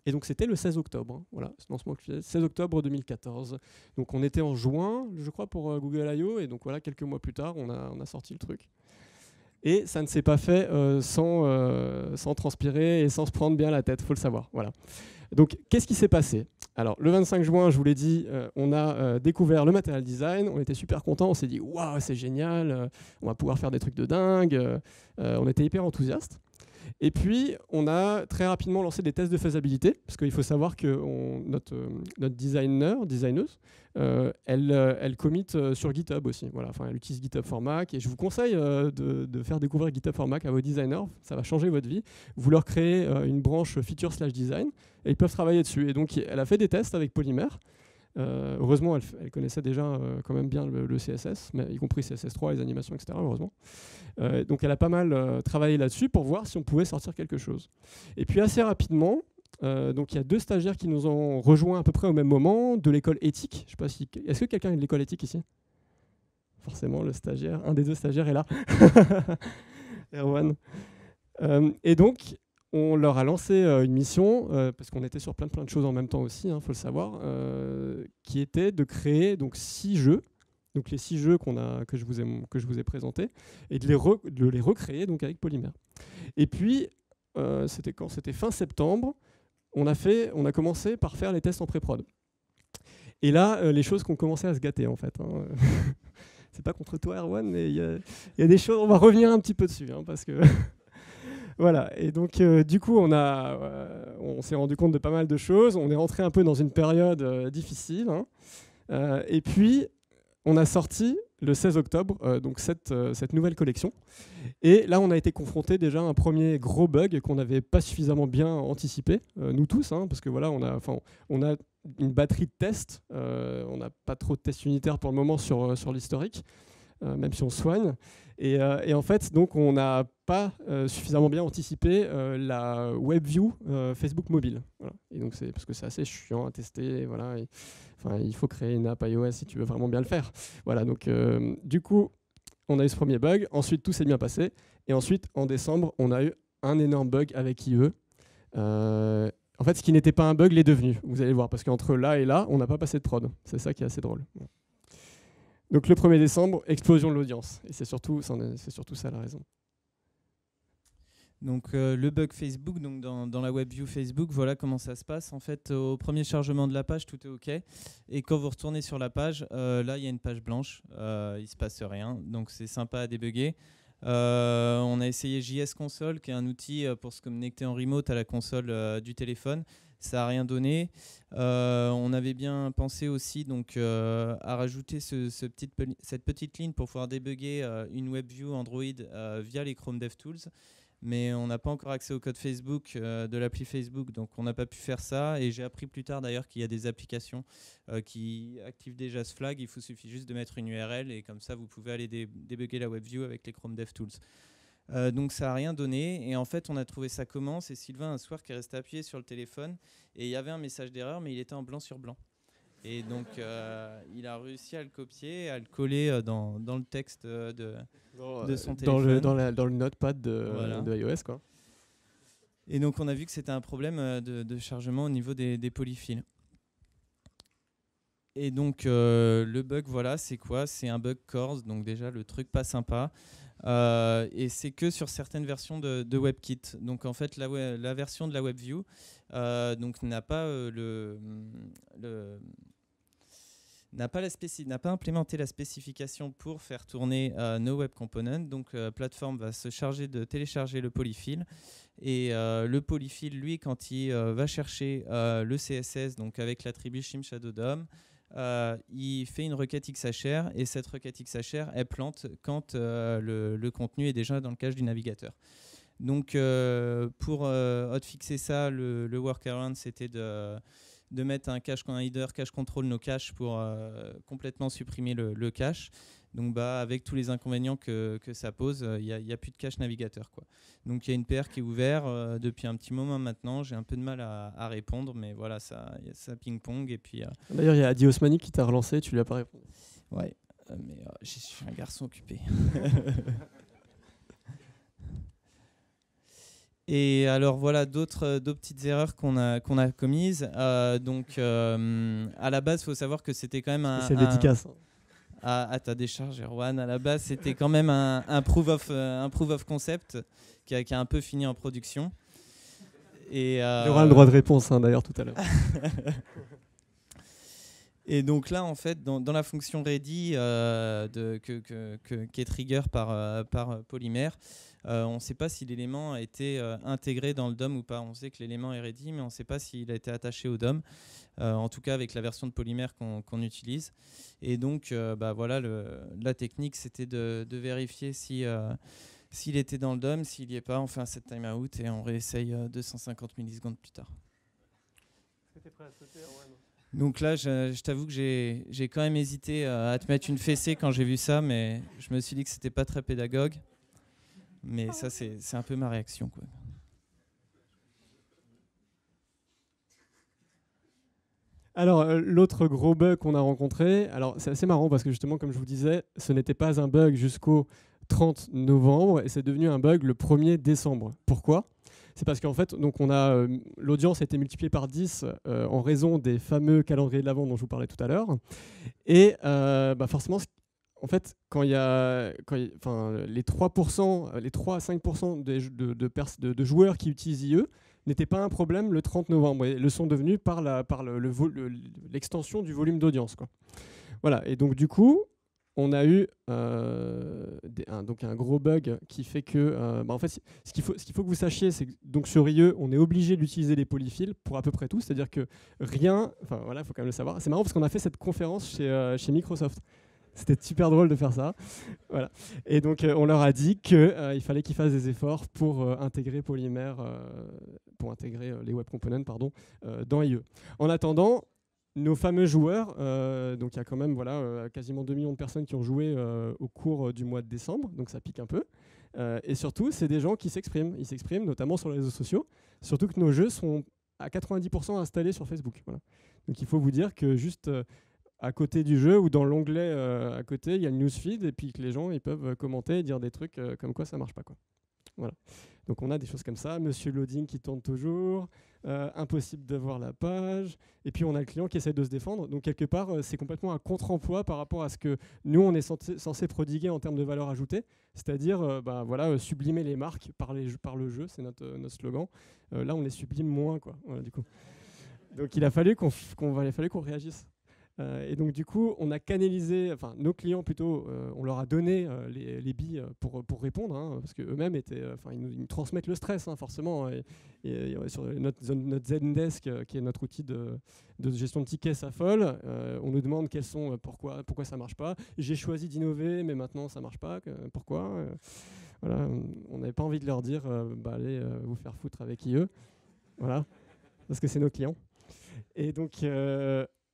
Et donc c'était le 16 octobre, hein, voilà, ce lancement 16 octobre 2014. Donc on était en juin, je crois, pour Google I.O. Et donc voilà, quelques mois plus tard, on a sorti le truc. Et ça ne s'est pas fait sans transpirer et sans se prendre bien la tête, il faut le savoir. Voilà. Donc qu'est-ce qui s'est passé? Alors le 25 juin, je vous l'ai dit, on a découvert le material design, on était super contents, on s'est dit waouh, c'est génial, on va pouvoir faire des trucs de dingue, on était hyper enthousiastes. Et puis, on a très rapidement lancé des tests de faisabilité, parce qu'il faut savoir que notre designeuse, elle commit sur GitHub aussi. Voilà, enfin, elle utilise GitHub for Mac. Et je vous conseille de faire découvrir GitHub for Mac à vos designers. Ça va changer votre vie. Vous leur créez une branche feature/design et ils peuvent travailler dessus. Et donc, elle a fait des tests avec Polymer. Heureusement, elle connaissait déjà quand même bien le CSS, mais y compris CSS3, les animations, etc. Heureusement. Donc elle a pas mal travaillé là-dessus pour voir si on pouvait sortir quelque chose. Et puis assez rapidement, donc il y a 2 stagiaires qui nous ont rejoints à peu près au même moment, de l'école éthique. Je sais pas si, est-ce que quelqu'un est de l'école éthique ici? Forcément, le stagiaire, un des 2 stagiaires est là. Erwan. Et donc, on leur a lancé une mission, parce qu'on était sur plein de choses en même temps aussi, il faut le savoir, qui était de créer donc 6 jeux, donc les 6 jeux que je vous ai présentés, et de les recréer donc avec Polymer. Et puis, c'était quand? C'était fin septembre, on a commencé par faire les tests en pré-prod. Et là, les choses ont commencé à se gâter en fait. Hein. C'est pas contre toi, Erwan, mais il y a des choses, on va revenir un petit peu dessus, hein, parce que... Voilà, et donc du coup on s'est rendu compte de pas mal de choses, on est rentré un peu dans une période difficile, hein. Et puis on a sorti le 16 octobre donc cette nouvelle collection, et là on a été confronté déjà à un premier gros bug qu'on n'avait pas suffisamment bien anticipé, nous tous, hein, parce que voilà, on a une batterie de tests, on n'a pas trop de tests unitaires pour le moment sur l'historique, même si on soigne. Et en fait, donc, on n'a pas suffisamment bien anticipé la WebView Facebook mobile. Voilà. Et donc, c'est parce que c'est assez chiant à tester. Voilà. Il faut créer une app iOS si tu veux vraiment bien le faire. Voilà. Donc, du coup, on a eu ce premier bug. Ensuite, tout s'est bien passé. Et ensuite, en décembre, on a eu un énorme bug avec IE. En fait, ce qui n'était pas un bug l'est devenu. Vous allez voir, parce qu'entre là et là, on n'a pas passé de prod. C'est ça qui est assez drôle. Bon. Donc le 1er décembre, explosion de l'audience. Et c'est surtout ça la raison. Donc le bug Facebook, donc dans la WebView Facebook, voilà comment ça se passe. En fait, au premier chargement de la page, tout est OK. Et quand vous retournez sur la page, là, il y a une page blanche. Il ne se passe rien. Donc c'est sympa à débugger. On a essayé JS Console, qui est un outil pour se connecter en remote à la console du téléphone. Ça n'a rien donné. On avait bien pensé aussi donc, à rajouter cette petite ligne pour pouvoir débugger une WebView Android via les Chrome DevTools. Mais on n'a pas encore accès au code Facebook de l'appli Facebook, donc on n'a pas pu faire ça. Et j'ai appris plus tard d'ailleurs qu'il y a des applications qui activent déjà ce flag. Il suffit juste de mettre une URL et comme ça vous pouvez aller débugger la WebView avec les Chrome DevTools. Donc ça n'a rien donné et en fait on a trouvé ça comment? C'est Sylvain un soir qui est resté appuyé sur le téléphone et il y avait un message d'erreur mais il était en blanc sur blanc. Et donc il a réussi à le copier, à le coller dans le texte de son téléphone. Dans le notepad de iOS, quoi. Et donc on a vu que c'était un problème de chargement au niveau des polyfills. Et donc le bug, voilà, c'est quoi? C'est un bug CORS, donc déjà le truc pas sympa. Et c'est que sur certaines versions de WebKit. Donc en fait la version de la WebView donc n'a pas n'a pas implémenté la spécification pour faire tourner nos web components. Donc la plateforme va se charger de télécharger le polyfill. Et le polyfill, lui, quand il va chercher le CSS, donc avec l'attribut shim shadow DOM, il fait une requête XHR et cette requête XHR, elle plante quand le contenu est déjà dans le cache du navigateur. Donc pour hotfixer ça, le workaround, c'était de mettre un header cache control no cache pour complètement supprimer le cache. Donc avec tous les inconvénients que ça pose, il n'y a plus de cache navigateur, quoi. Donc il y a une PR qui est ouverte depuis un petit moment maintenant. J'ai un peu de mal à répondre, mais voilà, ça ping-pong. Et puis, D'ailleurs, il y a Adi Osmani qui t'a relancé, tu lui as pas répondu. ouais, mais je suis un garçon occupé. Et alors voilà d'autres petites erreurs qu'on a commises. Donc à la base, il faut savoir que c'était quand même C'est dédicace. à ta décharge, Erwan. À la base, c'était quand même un proof of concept qui a un peu fini en production. Et, il y aura le droit de réponse d'ailleurs tout à l'heure. Et donc là, en fait, dans la fonction ready qui est trigger par Polymère, on ne sait pas si l'élément a été intégré dans le DOM ou pas. On sait que l'élément est ready, mais on ne sait pas s'il a été attaché au DOM, en tout cas avec la version de Polymère qu'on utilise. Et donc, voilà, la technique, c'était de vérifier s'il était dans le DOM. S'il n'y est pas, on fait un set timeout et on réessaye 250 millisecondes plus tard. Est-ce que tu es prêt à sauter, Erwan ? Donc là, je t'avoue que j'ai quand même hésité à te mettre une fessée quand j'ai vu ça, mais je me suis dit que c'était pas très pédagogue. Mais ça, c'est un peu ma réaction, quoi. Alors, l'autre gros bug qu'on a rencontré, alors c'est assez marrant parce que justement, comme je vous disais, ce n'était pas un bug jusqu'au 30 novembre et c'est devenu un bug le 1er décembre. Pourquoi ? C'est parce qu'en fait, donc l'audience a été multipliée par 10 en raison des fameux calendriers de l'Avent dont je vous parlais tout à l'heure. Et forcément, en fait, quand les 3%, les 3 à 5% de joueurs qui utilisent IE n'était pas un problème le 30 novembre. Et le sont devenus par l'extension du volume d'audience, quoi. Voilà, et donc du coup, on a eu donc un gros bug qui fait que, en fait, ce qu'il faut que vous sachiez, c'est que donc sur IE, on est obligé d'utiliser les polyfills pour à peu près tout, c'est-à-dire que rien, enfin voilà, il faut quand même le savoir. C'est marrant parce qu'on a fait cette conférence chez Microsoft. C'était super drôle de faire ça. Voilà. Et donc, on leur a dit qu'il fallait qu'ils fassent des efforts pour intégrer Polymère, pour intégrer les web components dans IE. En attendant, nos fameux joueurs, donc il y a quand même quasiment 2 millions de personnes qui ont joué au cours du mois de décembre, donc ça pique un peu. Et surtout, c'est des gens qui s'expriment. Ils s'expriment notamment sur les réseaux sociaux, surtout que nos jeux sont à 90% installés sur Facebook. Voilà. Donc il faut vous dire que juste à côté du jeu ou dans l'onglet à côté, il y a le newsfeed et puis que les gens ils peuvent commenter et dire des trucs comme quoi ça marche pas, quoi. Voilà. Donc on a des choses comme ça, Monsieur Loading qui tourne toujours, impossible de voir la page, et puis on a le client qui essaie de se défendre. Donc quelque part, c'est complètement un contre-emploi par rapport à ce que nous on est censé prodiguer en termes de valeur ajoutée, c'est-à-dire sublimer les marques par le jeu, c'est notre slogan. Là on les sublime moins, quoi. Voilà, du coup. Donc il a fallu qu'on réagisse. Et donc du coup, on a canalisé, enfin nos clients plutôt, on leur a donné les billes pour répondre, parce qu'eux-mêmes ils nous transmettent le stress, forcément. Et sur notre Zendesk, qui est notre outil de gestion de tickets, s'affole. On nous demande pourquoi ça marche pas. J'ai choisi d'innover, mais maintenant ça marche pas. Pourquoi voilà, on n'avait pas envie de leur dire, allez vous faire foutre avec IE, voilà, parce que c'est nos clients. Et donc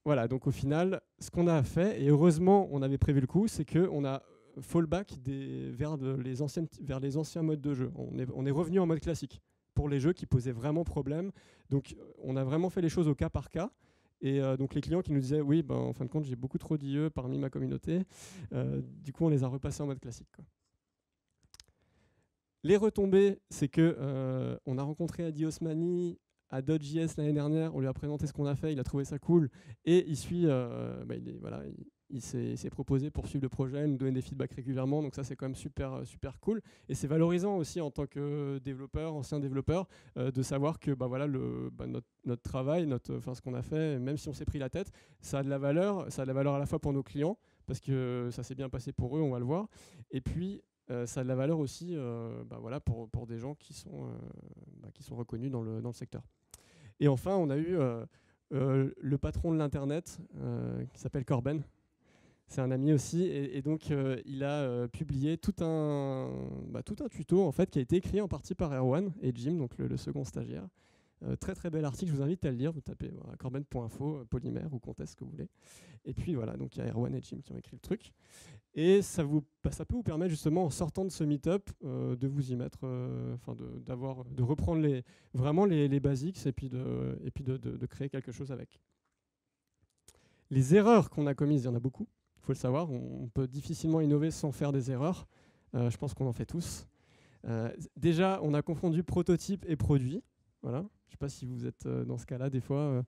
voilà, donc au final, ce qu'on a fait, et heureusement on avait prévu le coup, c'est qu'on a fallback vers les anciens modes de jeu. On est revenu en mode classique pour les jeux qui posaient vraiment problème. Donc on a vraiment fait les choses au cas par cas. Et donc les clients qui nous disaient, oui, en fin de compte, j'ai beaucoup trop d'IE parmi ma communauté. Du coup, on les a repassés en mode classique, quoi. Les retombées, c'est que on a rencontré Adi Osmani à Dodge.js l'année dernière, on lui a présenté ce qu'on a fait, il a trouvé ça cool, et il suit, il s'est proposé pour suivre le projet, nous donner des feedbacks régulièrement, donc ça c'est quand même super cool, et c'est valorisant aussi en tant que développeur, ancien développeur, de savoir que notre travail, ce qu'on a fait, même si on s'est pris la tête, ça a de la valeur à la fois pour nos clients, parce que ça s'est bien passé pour eux, on va le voir, et puis ça a de la valeur aussi pour des gens qui sont reconnus dans le secteur. Et enfin, on a eu le patron de l'Internet qui s'appelle Corben. C'est un ami aussi. Et donc, il a publié tout un tuto en fait, qui a été écrit en partie par Erwan et Jim, donc le second stagiaire, Très très bel article, je vous invite à le lire. Vous tapez corben.info, polymère ou contest, ce que vous voulez. Et puis voilà, donc il y a Erwan et Jim qui ont écrit le truc. Et ça peut vous permettre justement, en sortant de ce meet-up, de vous y mettre, de reprendre vraiment les basics et puis de créer quelque chose avec. Les erreurs qu'on a commises, il y en a beaucoup, il faut le savoir. On peut difficilement innover sans faire des erreurs. Je pense qu'on en fait tous. Déjà, on a confondu prototype et produit. Voilà. Je ne sais pas si vous êtes dans ce cas-là, des fois,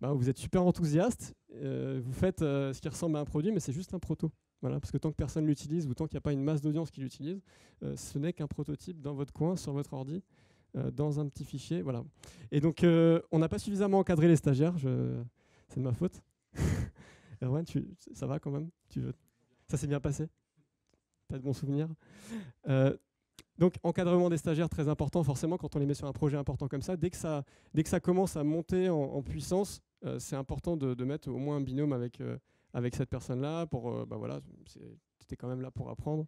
vous êtes super enthousiaste, vous faites ce qui ressemble à un produit, mais c'est juste un proto. Voilà, parce que tant que personne l'utilise ou tant qu'il n'y a pas une masse d'audience qui l'utilise, ce n'est qu'un prototype dans votre coin, sur votre ordi, dans un petit fichier. Voilà. Et donc, on n'a pas suffisamment encadré les stagiaires. C'est de ma faute. Erwan, ça va quand même? Ça s'est bien passé? T'as de bons souvenirs? Donc, encadrement des stagiaires, très important, forcément, quand on les met sur un projet important comme ça. Dès que ça commence à monter en puissance, c'est important de mettre au moins un binôme avec cette personne-là. Voilà, c'était quand même là pour apprendre.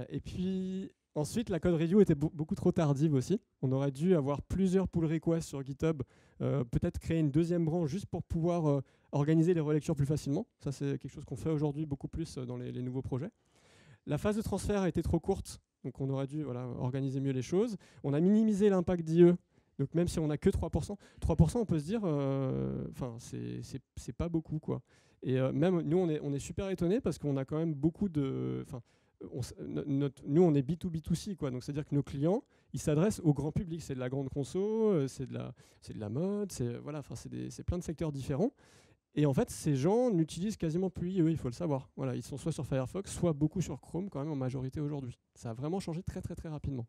Et puis, ensuite, la code review était beaucoup trop tardive aussi. On aurait dû avoir plusieurs pull requests sur GitHub, peut-être créer une deuxième branche juste pour pouvoir organiser les relectures plus facilement. Ça, c'est quelque chose qu'on fait aujourd'hui beaucoup plus dans les nouveaux projets. La phase de transfert a été trop courte. Donc on aurait dû organiser mieux les choses. On a minimisé l'impact d'IE. Donc même si on n'a que 3%, on peut se dire, c'est pas beaucoup, quoi. Et même nous, on est super étonnés parce qu'on a quand même beaucoup de... nous, on est B2B2C, quoi. Donc c'est-à-dire que nos clients, ils s'adressent au grand public. C'est de la grande conso, c'est de la mode, c'est plein de secteurs différents. Et en fait, ces gens n'utilisent quasiment plus IE, il faut le savoir. Voilà, ils sont soit sur Firefox, soit beaucoup sur Chrome, quand même en majorité aujourd'hui. Ça a vraiment changé très très très rapidement.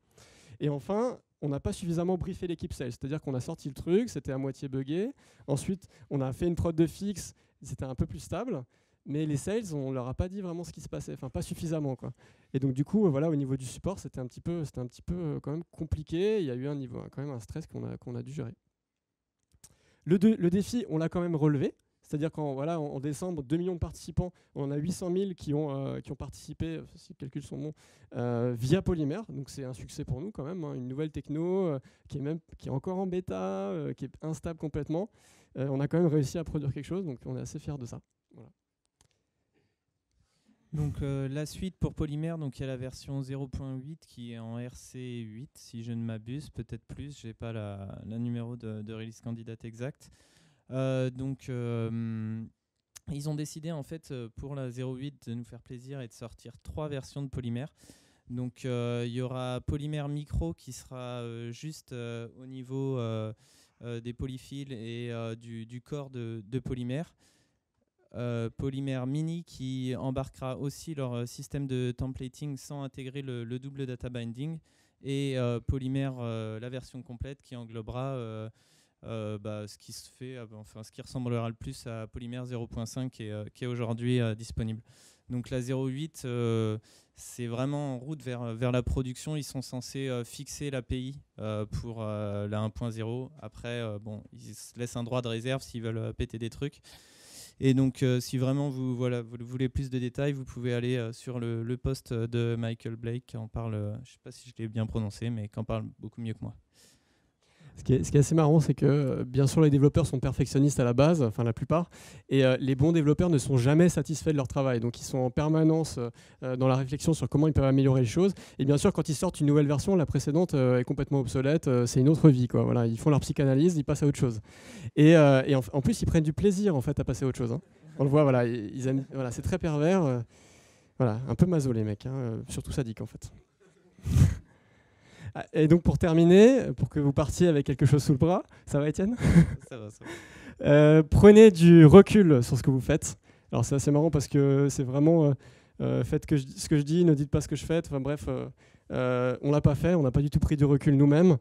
Et enfin, on n'a pas suffisamment briefé l'équipe sales, c'est-à-dire qu'on a sorti le truc, c'était à moitié buggé. Ensuite, on a fait une prod de fixe, c'était un peu plus stable. Mais les sales, on leur a pas dit vraiment ce qui se passait, enfin pas suffisamment, quoi. Et donc du coup, voilà, au niveau du support, c'était un petit peu quand même compliqué. Il y a eu quand même un stress qu'on a dû gérer. Le défi, on l'a quand même relevé. C'est-à-dire qu'en décembre, 2 millions de participants, on en a 800 000 qui ont participé, si les calculs sont bons, via Polymère. Donc c'est un succès pour nous quand même, hein, une nouvelle techno qui est encore en bêta, qui est instable complètement. On a quand même réussi à produire quelque chose, donc on est assez fiers de ça. Voilà. Donc la suite pour Polymère, donc il y a la version 0.8 qui est en RC8 si je ne m'abuse, peut-être plus, je n'ai pas la numéro de release candidate exact. Ils ont décidé en fait pour la 0.8 de nous faire plaisir et de sortir 3 versions de Polymère. Donc il y aura Polymère Micro qui sera juste au niveau des polyfills et du corps de Polymère. Polymère Mini qui embarquera aussi leur système de templating sans intégrer le double data binding, et Polymère la version complète qui englobera ce qui se fait, ce qui ressemblera le plus à Polymère 0.5 qui est aujourd'hui disponible. Donc la 0.8 c'est vraiment en route vers la production. Ils sont censés fixer l'API pour la 1.0. Après ils se laissent un droit de réserve s'ils veulent péter des trucs. Et donc, si vraiment vous voulez plus de détails, vous pouvez aller sur le post de Michael Blake qui en parle, je ne sais pas si je l'ai bien prononcé, mais qui en parle beaucoup mieux que moi. Ce qui est assez marrant, c'est que bien sûr les développeurs sont perfectionnistes à la base, enfin la plupart, et les bons développeurs ne sont jamais satisfaits de leur travail. Donc ils sont en permanence dans la réflexion sur comment ils peuvent améliorer les choses. Et bien sûr, quand ils sortent une nouvelle version, la précédente est complètement obsolète, c'est une autre vie, quoi. Voilà, ils font leur psychanalyse, ils passent à autre chose. Et en plus, ils prennent du plaisir en fait à passer à autre chose, hein. On le voit, voilà, ils aiment, voilà, c'est très pervers, voilà, un peu maso les mecs, hein, surtout sadiques en fait. Et donc pour terminer, pour que vous partiez avec quelque chose sous le bras, ça va Étienne? Ça va. Prenez du recul sur ce que vous faites. Alors c'est assez marrant parce que c'est vraiment faites ce que je dis, ne dites pas ce que je fais. Enfin bref, on l'a pas fait, on n'a pas du tout pris du recul nous-mêmes.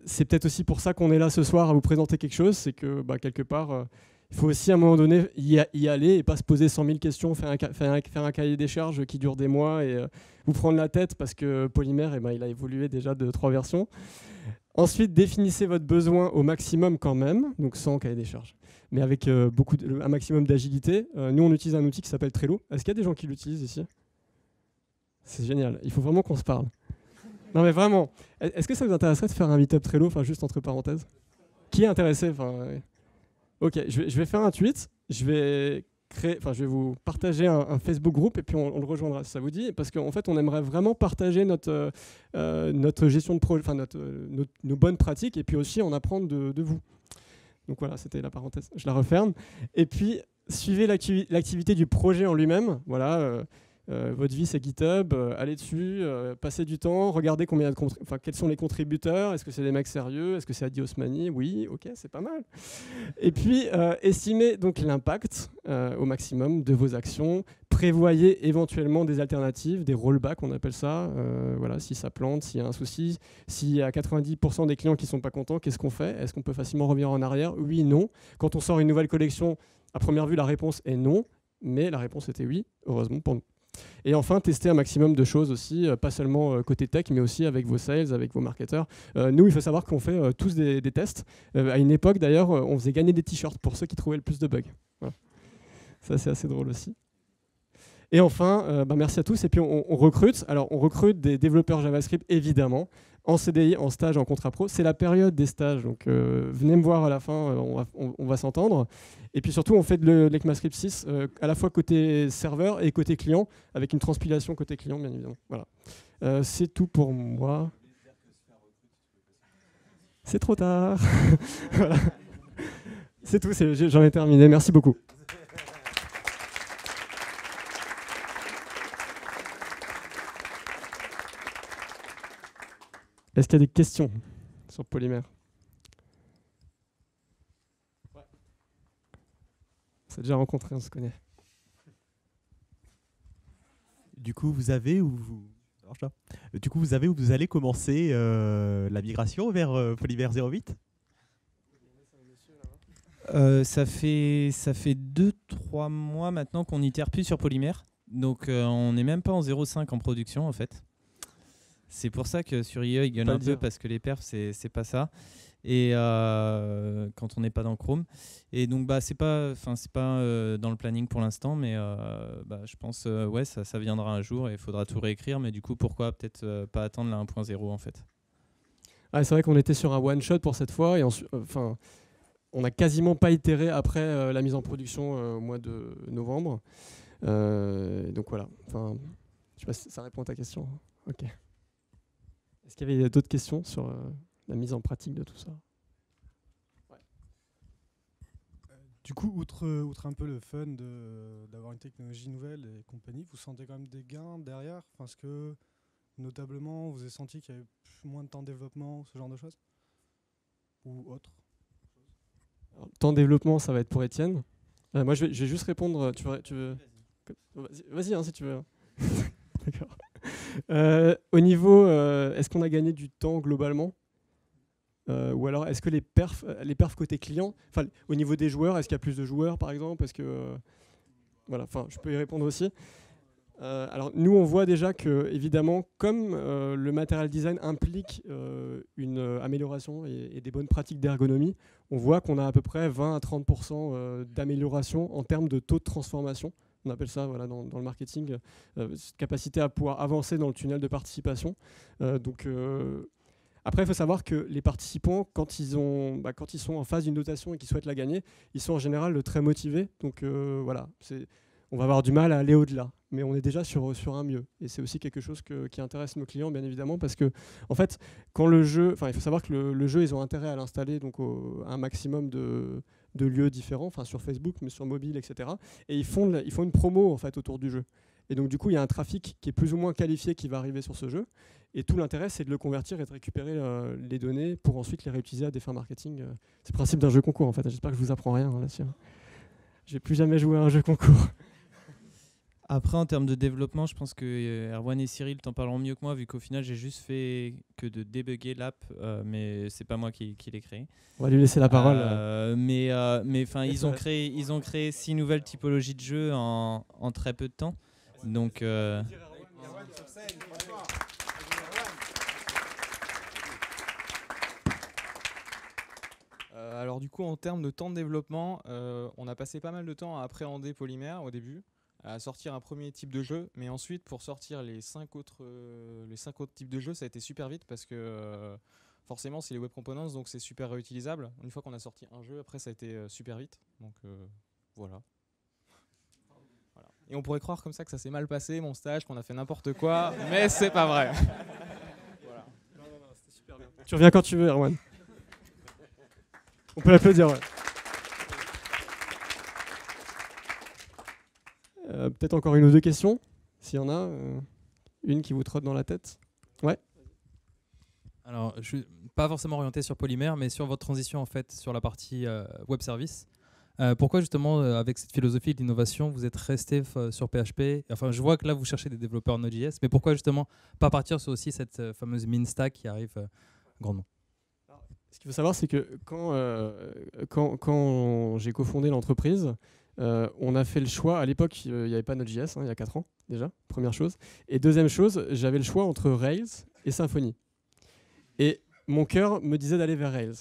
C'est peut-être aussi pour ça qu'on est là ce soir à vous présenter quelque chose, c'est que quelque part, il faut aussi à un moment donné y aller et pas se poser 100 000 questions, faire un cahier des charges qui dure des mois et vous prendre la tête parce que Polymère, il a évolué déjà de 3 versions. Ensuite, définissez votre besoin au maximum quand même, donc sans cahier des charges, mais avec un maximum d'agilité. Nous, on utilise un outil qui s'appelle Trello. Est-ce qu'il y a des gens qui l'utilisent ici? C'est génial, il faut vraiment qu'on se parle. Non mais vraiment, est-ce que ça vous intéresserait de faire un meet-up Trello, enfin juste entre parenthèses? Qui est intéressé? Ok, je vais faire un tweet. Je vais vous partager un Facebook groupe et puis on le rejoindra si ça vous dit. Parce qu'en fait, on aimerait vraiment partager notre gestion de projet, nos bonnes pratiques et puis aussi en apprendre de vous. Donc voilà, c'était la parenthèse. Je la referme. Et puis, suivez l'activité du projet en lui-même. Voilà, votre vie, c'est GitHub. Allez dessus, passez du temps, regardez quels sont les contributeurs. Est-ce que c'est des mecs sérieux? Est-ce que c'est Adi Osmani? Oui, ok, c'est pas mal. Et puis, estimez donc l'impact au maximum de vos actions. Prévoyez éventuellement des alternatives, des rollbacks, on appelle ça. Voilà, si ça plante, s'il y a un souci, s'il y a 90% des clients qui ne sont pas contents, qu'est-ce qu'on fait? Est-ce qu'on peut facilement revenir en arrière? Oui, non. Quand on sort une nouvelle collection, à première vue, la réponse est non, mais la réponse était oui, heureusement pour nous. Et enfin, tester un maximum de choses aussi, pas seulement côté tech, mais aussi avec vos sales, avec vos marketeurs. Nous, il faut savoir qu'on fait tous des tests. À une époque, d'ailleurs, on faisait gagner des t-shirts pour ceux qui trouvaient le plus de bugs. Voilà. Ça, c'est assez drôle aussi. Et enfin, merci à tous. Et puis, on recrute. Alors, on recrute des développeurs JavaScript, évidemment, en CDI, en stage, en contrat pro. C'est la période des stages. Donc, venez me voir à la fin, on va s'entendre. Et puis surtout, on fait de l'ECMAScript 6 à la fois côté serveur et côté client, avec une transpilation côté client, bien évidemment. Voilà. C'est tout pour moi. C'est trop tard. Voilà. C'est tout, j'en ai terminé. Merci beaucoup. Est-ce qu'il y a des questions sur Polymère? On s'est déjà rencontrés, on se connaît. Du coup, vous avez ou vous allez commencer la migration vers Polymère 08? Ça fait 2-3 mois maintenant qu'on n'itère plus sur Polymère. Donc on n'est même pas en 0.5 en production en fait. C'est pour ça que sur IE, il gueule un peu parce que les perfs, c'est pas ça. Et quand on n'est pas dans Chrome. Et donc, c'est pas dans le planning pour l'instant, mais je pense ça viendra un jour et il faudra tout réécrire. Mais du coup, pourquoi peut-être pas attendre la 1.0 en fait? C'est vrai qu'on était sur un one-shot pour cette fois. Et on n'a quasiment pas itéré après la mise en production au mois de novembre. Donc voilà. Je sais pas si ça répond à ta question. Ok. Est-ce qu'il y avait d'autres questions sur la mise en pratique de tout ça? Du coup, outre un peu le fun d'avoir une technologie nouvelle et compagnie, vous sentez quand même des gains derrière? Parce que, notablement, vous avez senti qu'il y avait moins de temps de développement, ce genre de choses? Ou autre? Alors, temps de développement, ça va être pour Étienne. Moi, je vais juste répondre. Tu veux... Vas-y, si tu veux. D'accord. Au niveau, est-ce qu'on a gagné du temps globalement? Ou alors, est-ce que les perfs côté client, au niveau des joueurs, est-ce qu'il y a plus de joueurs par exemple? Est-ce que voilà, je peux y répondre aussi. Alors nous, on voit déjà que évidemment, comme le material design implique une amélioration et des bonnes pratiques d'ergonomie, on voit qu'on a à peu près 20 à 30% d'amélioration en termes de taux de transformation. On appelle ça dans le marketing, capacité à pouvoir avancer dans le tunnel de participation. Après, il faut savoir que les participants, quand ils sont en phase d'une dotation et qu'ils souhaitent la gagner, ils sont en général très motivés. Donc on va avoir du mal à aller au-delà, mais on est déjà sur un mieux. Et c'est aussi quelque chose qui intéresse nos clients, bien évidemment, parce que en fait, quand le jeu, il faut savoir que le jeu, ils ont intérêt à l'installer donc à un maximum de lieux différents, sur Facebook, mais sur mobile, etc. Et ils font une promo en fait autour du jeu. Et donc du coup, il y a un trafic qui est plus ou moins qualifié qui va arriver sur ce jeu. Et tout l'intérêt, c'est de le convertir et de récupérer les données pour ensuite les réutiliser à des fins marketing. C'est le principe d'un jeu concours en fait. J'espère que je vous apprends rien là-dessus. J'ai plus jamais joué à un jeu concours. Après, en termes de développement, je pense que Erwan et Cyril t'en parleront mieux que moi, vu qu'au final, j'ai juste fait que de débugger l'app, mais c'est pas moi qui l'ai créé. On va lui laisser la parole. Mais ils ont créé 6 nouvelles typologies de jeux en très peu de temps. Donc alors du coup, en termes de temps de développement, on a passé pas mal de temps à appréhender Polymère au début, à sortir un premier type de jeu, mais ensuite pour sortir les 5 autres types de jeux, ça a été super vite parce que forcément, c'est les web components, donc c'est super réutilisable. Une fois qu'on a sorti un jeu, après, ça a été super vite. Donc voilà. Et on pourrait croire comme ça que ça s'est mal passé, mon stage, qu'on a fait n'importe quoi, mais c'est pas vrai. Voilà. Non, c'était super bien. Tu reviens quand tu veux, Erwan. On peut l'applaudir, ouais. Peut-être encore une ou deux questions, s'il y en a. Une qui vous trotte dans la tête. Ouais. Alors, je suis pas forcément orienté sur Polymer, mais sur votre transition en fait sur la partie web service. Pourquoi justement, avec cette philosophie de l'innovation, vous êtes resté sur PHP? Enfin, je vois que là, vous cherchez des développeurs Node.js, mais pourquoi justement pas partir sur aussi cette fameuse min stack qui arrive grandement? Ce qu'il faut savoir, c'est que quand j'ai cofondé l'entreprise, on a fait le choix. À l'époque, il n'y avait pas Node.js, il y a 4 ans déjà, première chose. Et deuxième chose, j'avais le choix entre Rails et Symfony. Et mon cœur me disait d'aller vers Rails.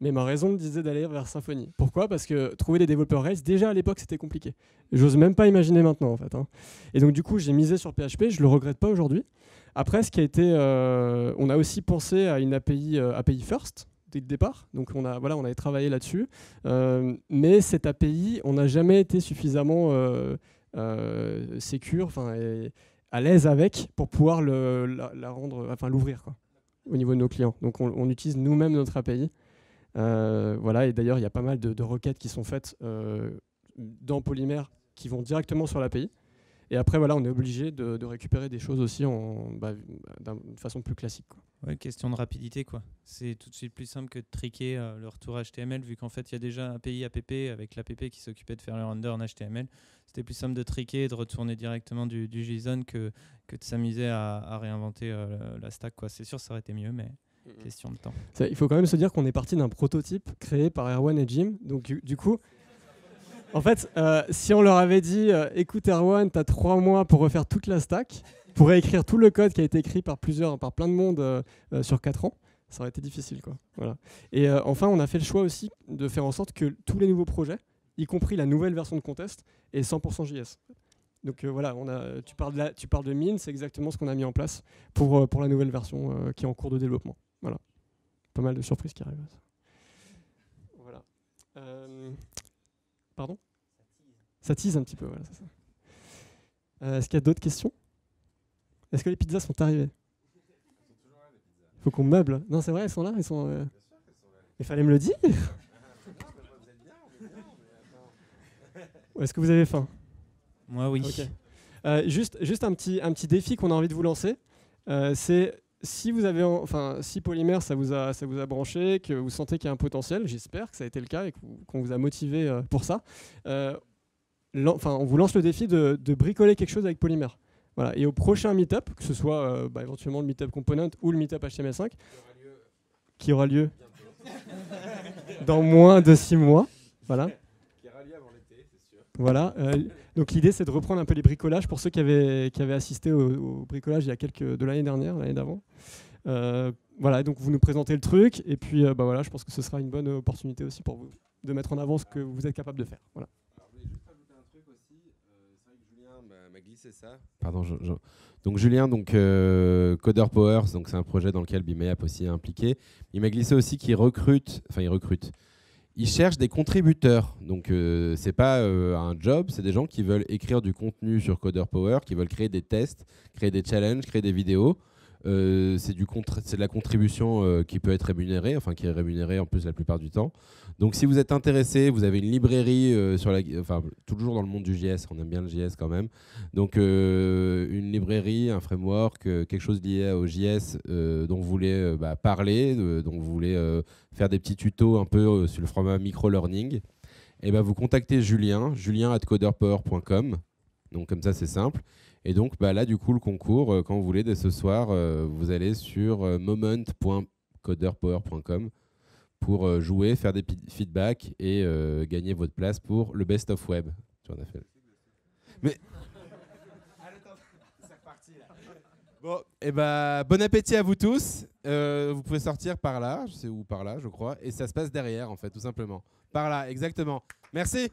Mais ma raison me disait d'aller vers Symfony. Pourquoi? Parce que trouver des développeurs Rails, déjà à l'époque, c'était compliqué. J'ose même pas imaginer maintenant, en fait. Et donc, du coup, j'ai misé sur PHP. Je le regrette pas aujourd'hui. Après, ce qui a été... on a aussi pensé à une API first dès le départ. Donc, on avait travaillé là-dessus. Mais cette API, on n'a jamais été suffisamment sécure, à l'aise avec, pour pouvoir l'ouvrir, quoi, au niveau de nos clients. Donc, on utilise nous-mêmes notre API. Et d'ailleurs, il y a pas mal de requêtes qui sont faites dans Polymer qui vont directement sur l'API. Et après, on est obligé de récupérer des choses aussi d'une façon plus classique, quoi. Ouais, question de rapidité, quoi. C'est tout de suite plus simple que de triquer le retour HTML, vu qu'en fait, il y a déjà un API app avec l'APP qui s'occupait de faire le render en HTML. C'était plus simple de triquer et de retourner directement du JSON que de s'amuser à réinventer la stack, quoi. C'est sûr, ça aurait été mieux, mais... question de temps. Il faut quand même se dire qu'on est parti d'un prototype créé par Erwan et Jim. Donc du coup, en fait, si on leur avait dit écoute Erwan, tu as 3 mois pour refaire toute la stack, pour réécrire tout le code qui a été écrit par plein de monde sur 4 ans, ça aurait été difficile, quoi. Voilà. Et enfin, on a fait le choix aussi de faire en sorte que tous les nouveaux projets, y compris la nouvelle version de Contest, est 100% JS. Donc tu parles de Min, c'est exactement ce qu'on a mis en place pour la nouvelle version qui est en cours de développement. Voilà. Pas mal de surprises qui arrivent. Voilà. Pardon ? Ça tease un petit peu, voilà, c'est ça. Est-ce qu'il y a d'autres questions ? Est-ce que les pizzas sont arrivées ? Il faut qu'on meuble. Non, c'est vrai, elles sont là, elles sont. Il fallait me le dire. Est-ce que vous avez faim ? Moi, oui. Okay. Juste un petit défi qu'on a envie de vous lancer. C'est si vous avez, si Polymer ça vous a branché, que vous sentez qu'il y a un potentiel, j'espère que ça a été le cas et qu'on vous a motivé pour ça. On vous lance le défi de bricoler quelque chose avec Polymer. Voilà. Et au prochain meet-up, que ce soit éventuellement le meet-up Component ou le meet-up HTML5, qui aura lieu dans moins de 6 mois. Voilà. Voilà. Donc l'idée, c'est de reprendre un peu les bricolages pour ceux qui avaient assisté au bricolage il y a de l'année dernière, l'année d'avant. Voilà, donc vous nous présentez le truc et puis je pense que ce sera une bonne opportunité aussi pour vous de mettre en avant ce que vous êtes capable de faire. Voilà. Alors, je voulais juste rajouter un truc aussi. C'est vrai que Julien m'a glissé ça. Pardon, donc Julien, Coder Powers, donc c'est un projet dans lequel Bimeap aussi est impliqué. Il m'a glissé aussi qu'il recrute. Ils cherchent des contributeurs, donc c'est pas un job, c'est des gens qui veulent écrire du contenu sur Coder Power, qui veulent créer des tests, créer des challenges, créer des vidéos. C'est de la contribution qui peut être rémunérée, qui est rémunérée en plus la plupart du temps. Donc si vous êtes intéressé, vous avez une librairie toujours dans le monde du JS, on aime bien le JS quand même. Donc une librairie, un framework, quelque chose lié au JS dont vous voulez parler, dont vous voulez faire des petits tutos un peu sur le format micro-learning. Et vous contactez julien@coderpower.com. Donc comme ça c'est simple. Et donc là du coup le concours, quand vous voulez dès ce soir, vous allez sur moment.coderpower.com pour jouer, faire des feedbacks et gagner votre place pour le Best of Web. Mais bon, bon appétit à vous tous. Vous pouvez sortir par là, je sais où, par là, je crois, et ça se passe derrière en fait, tout simplement. Par là, exactement. Merci.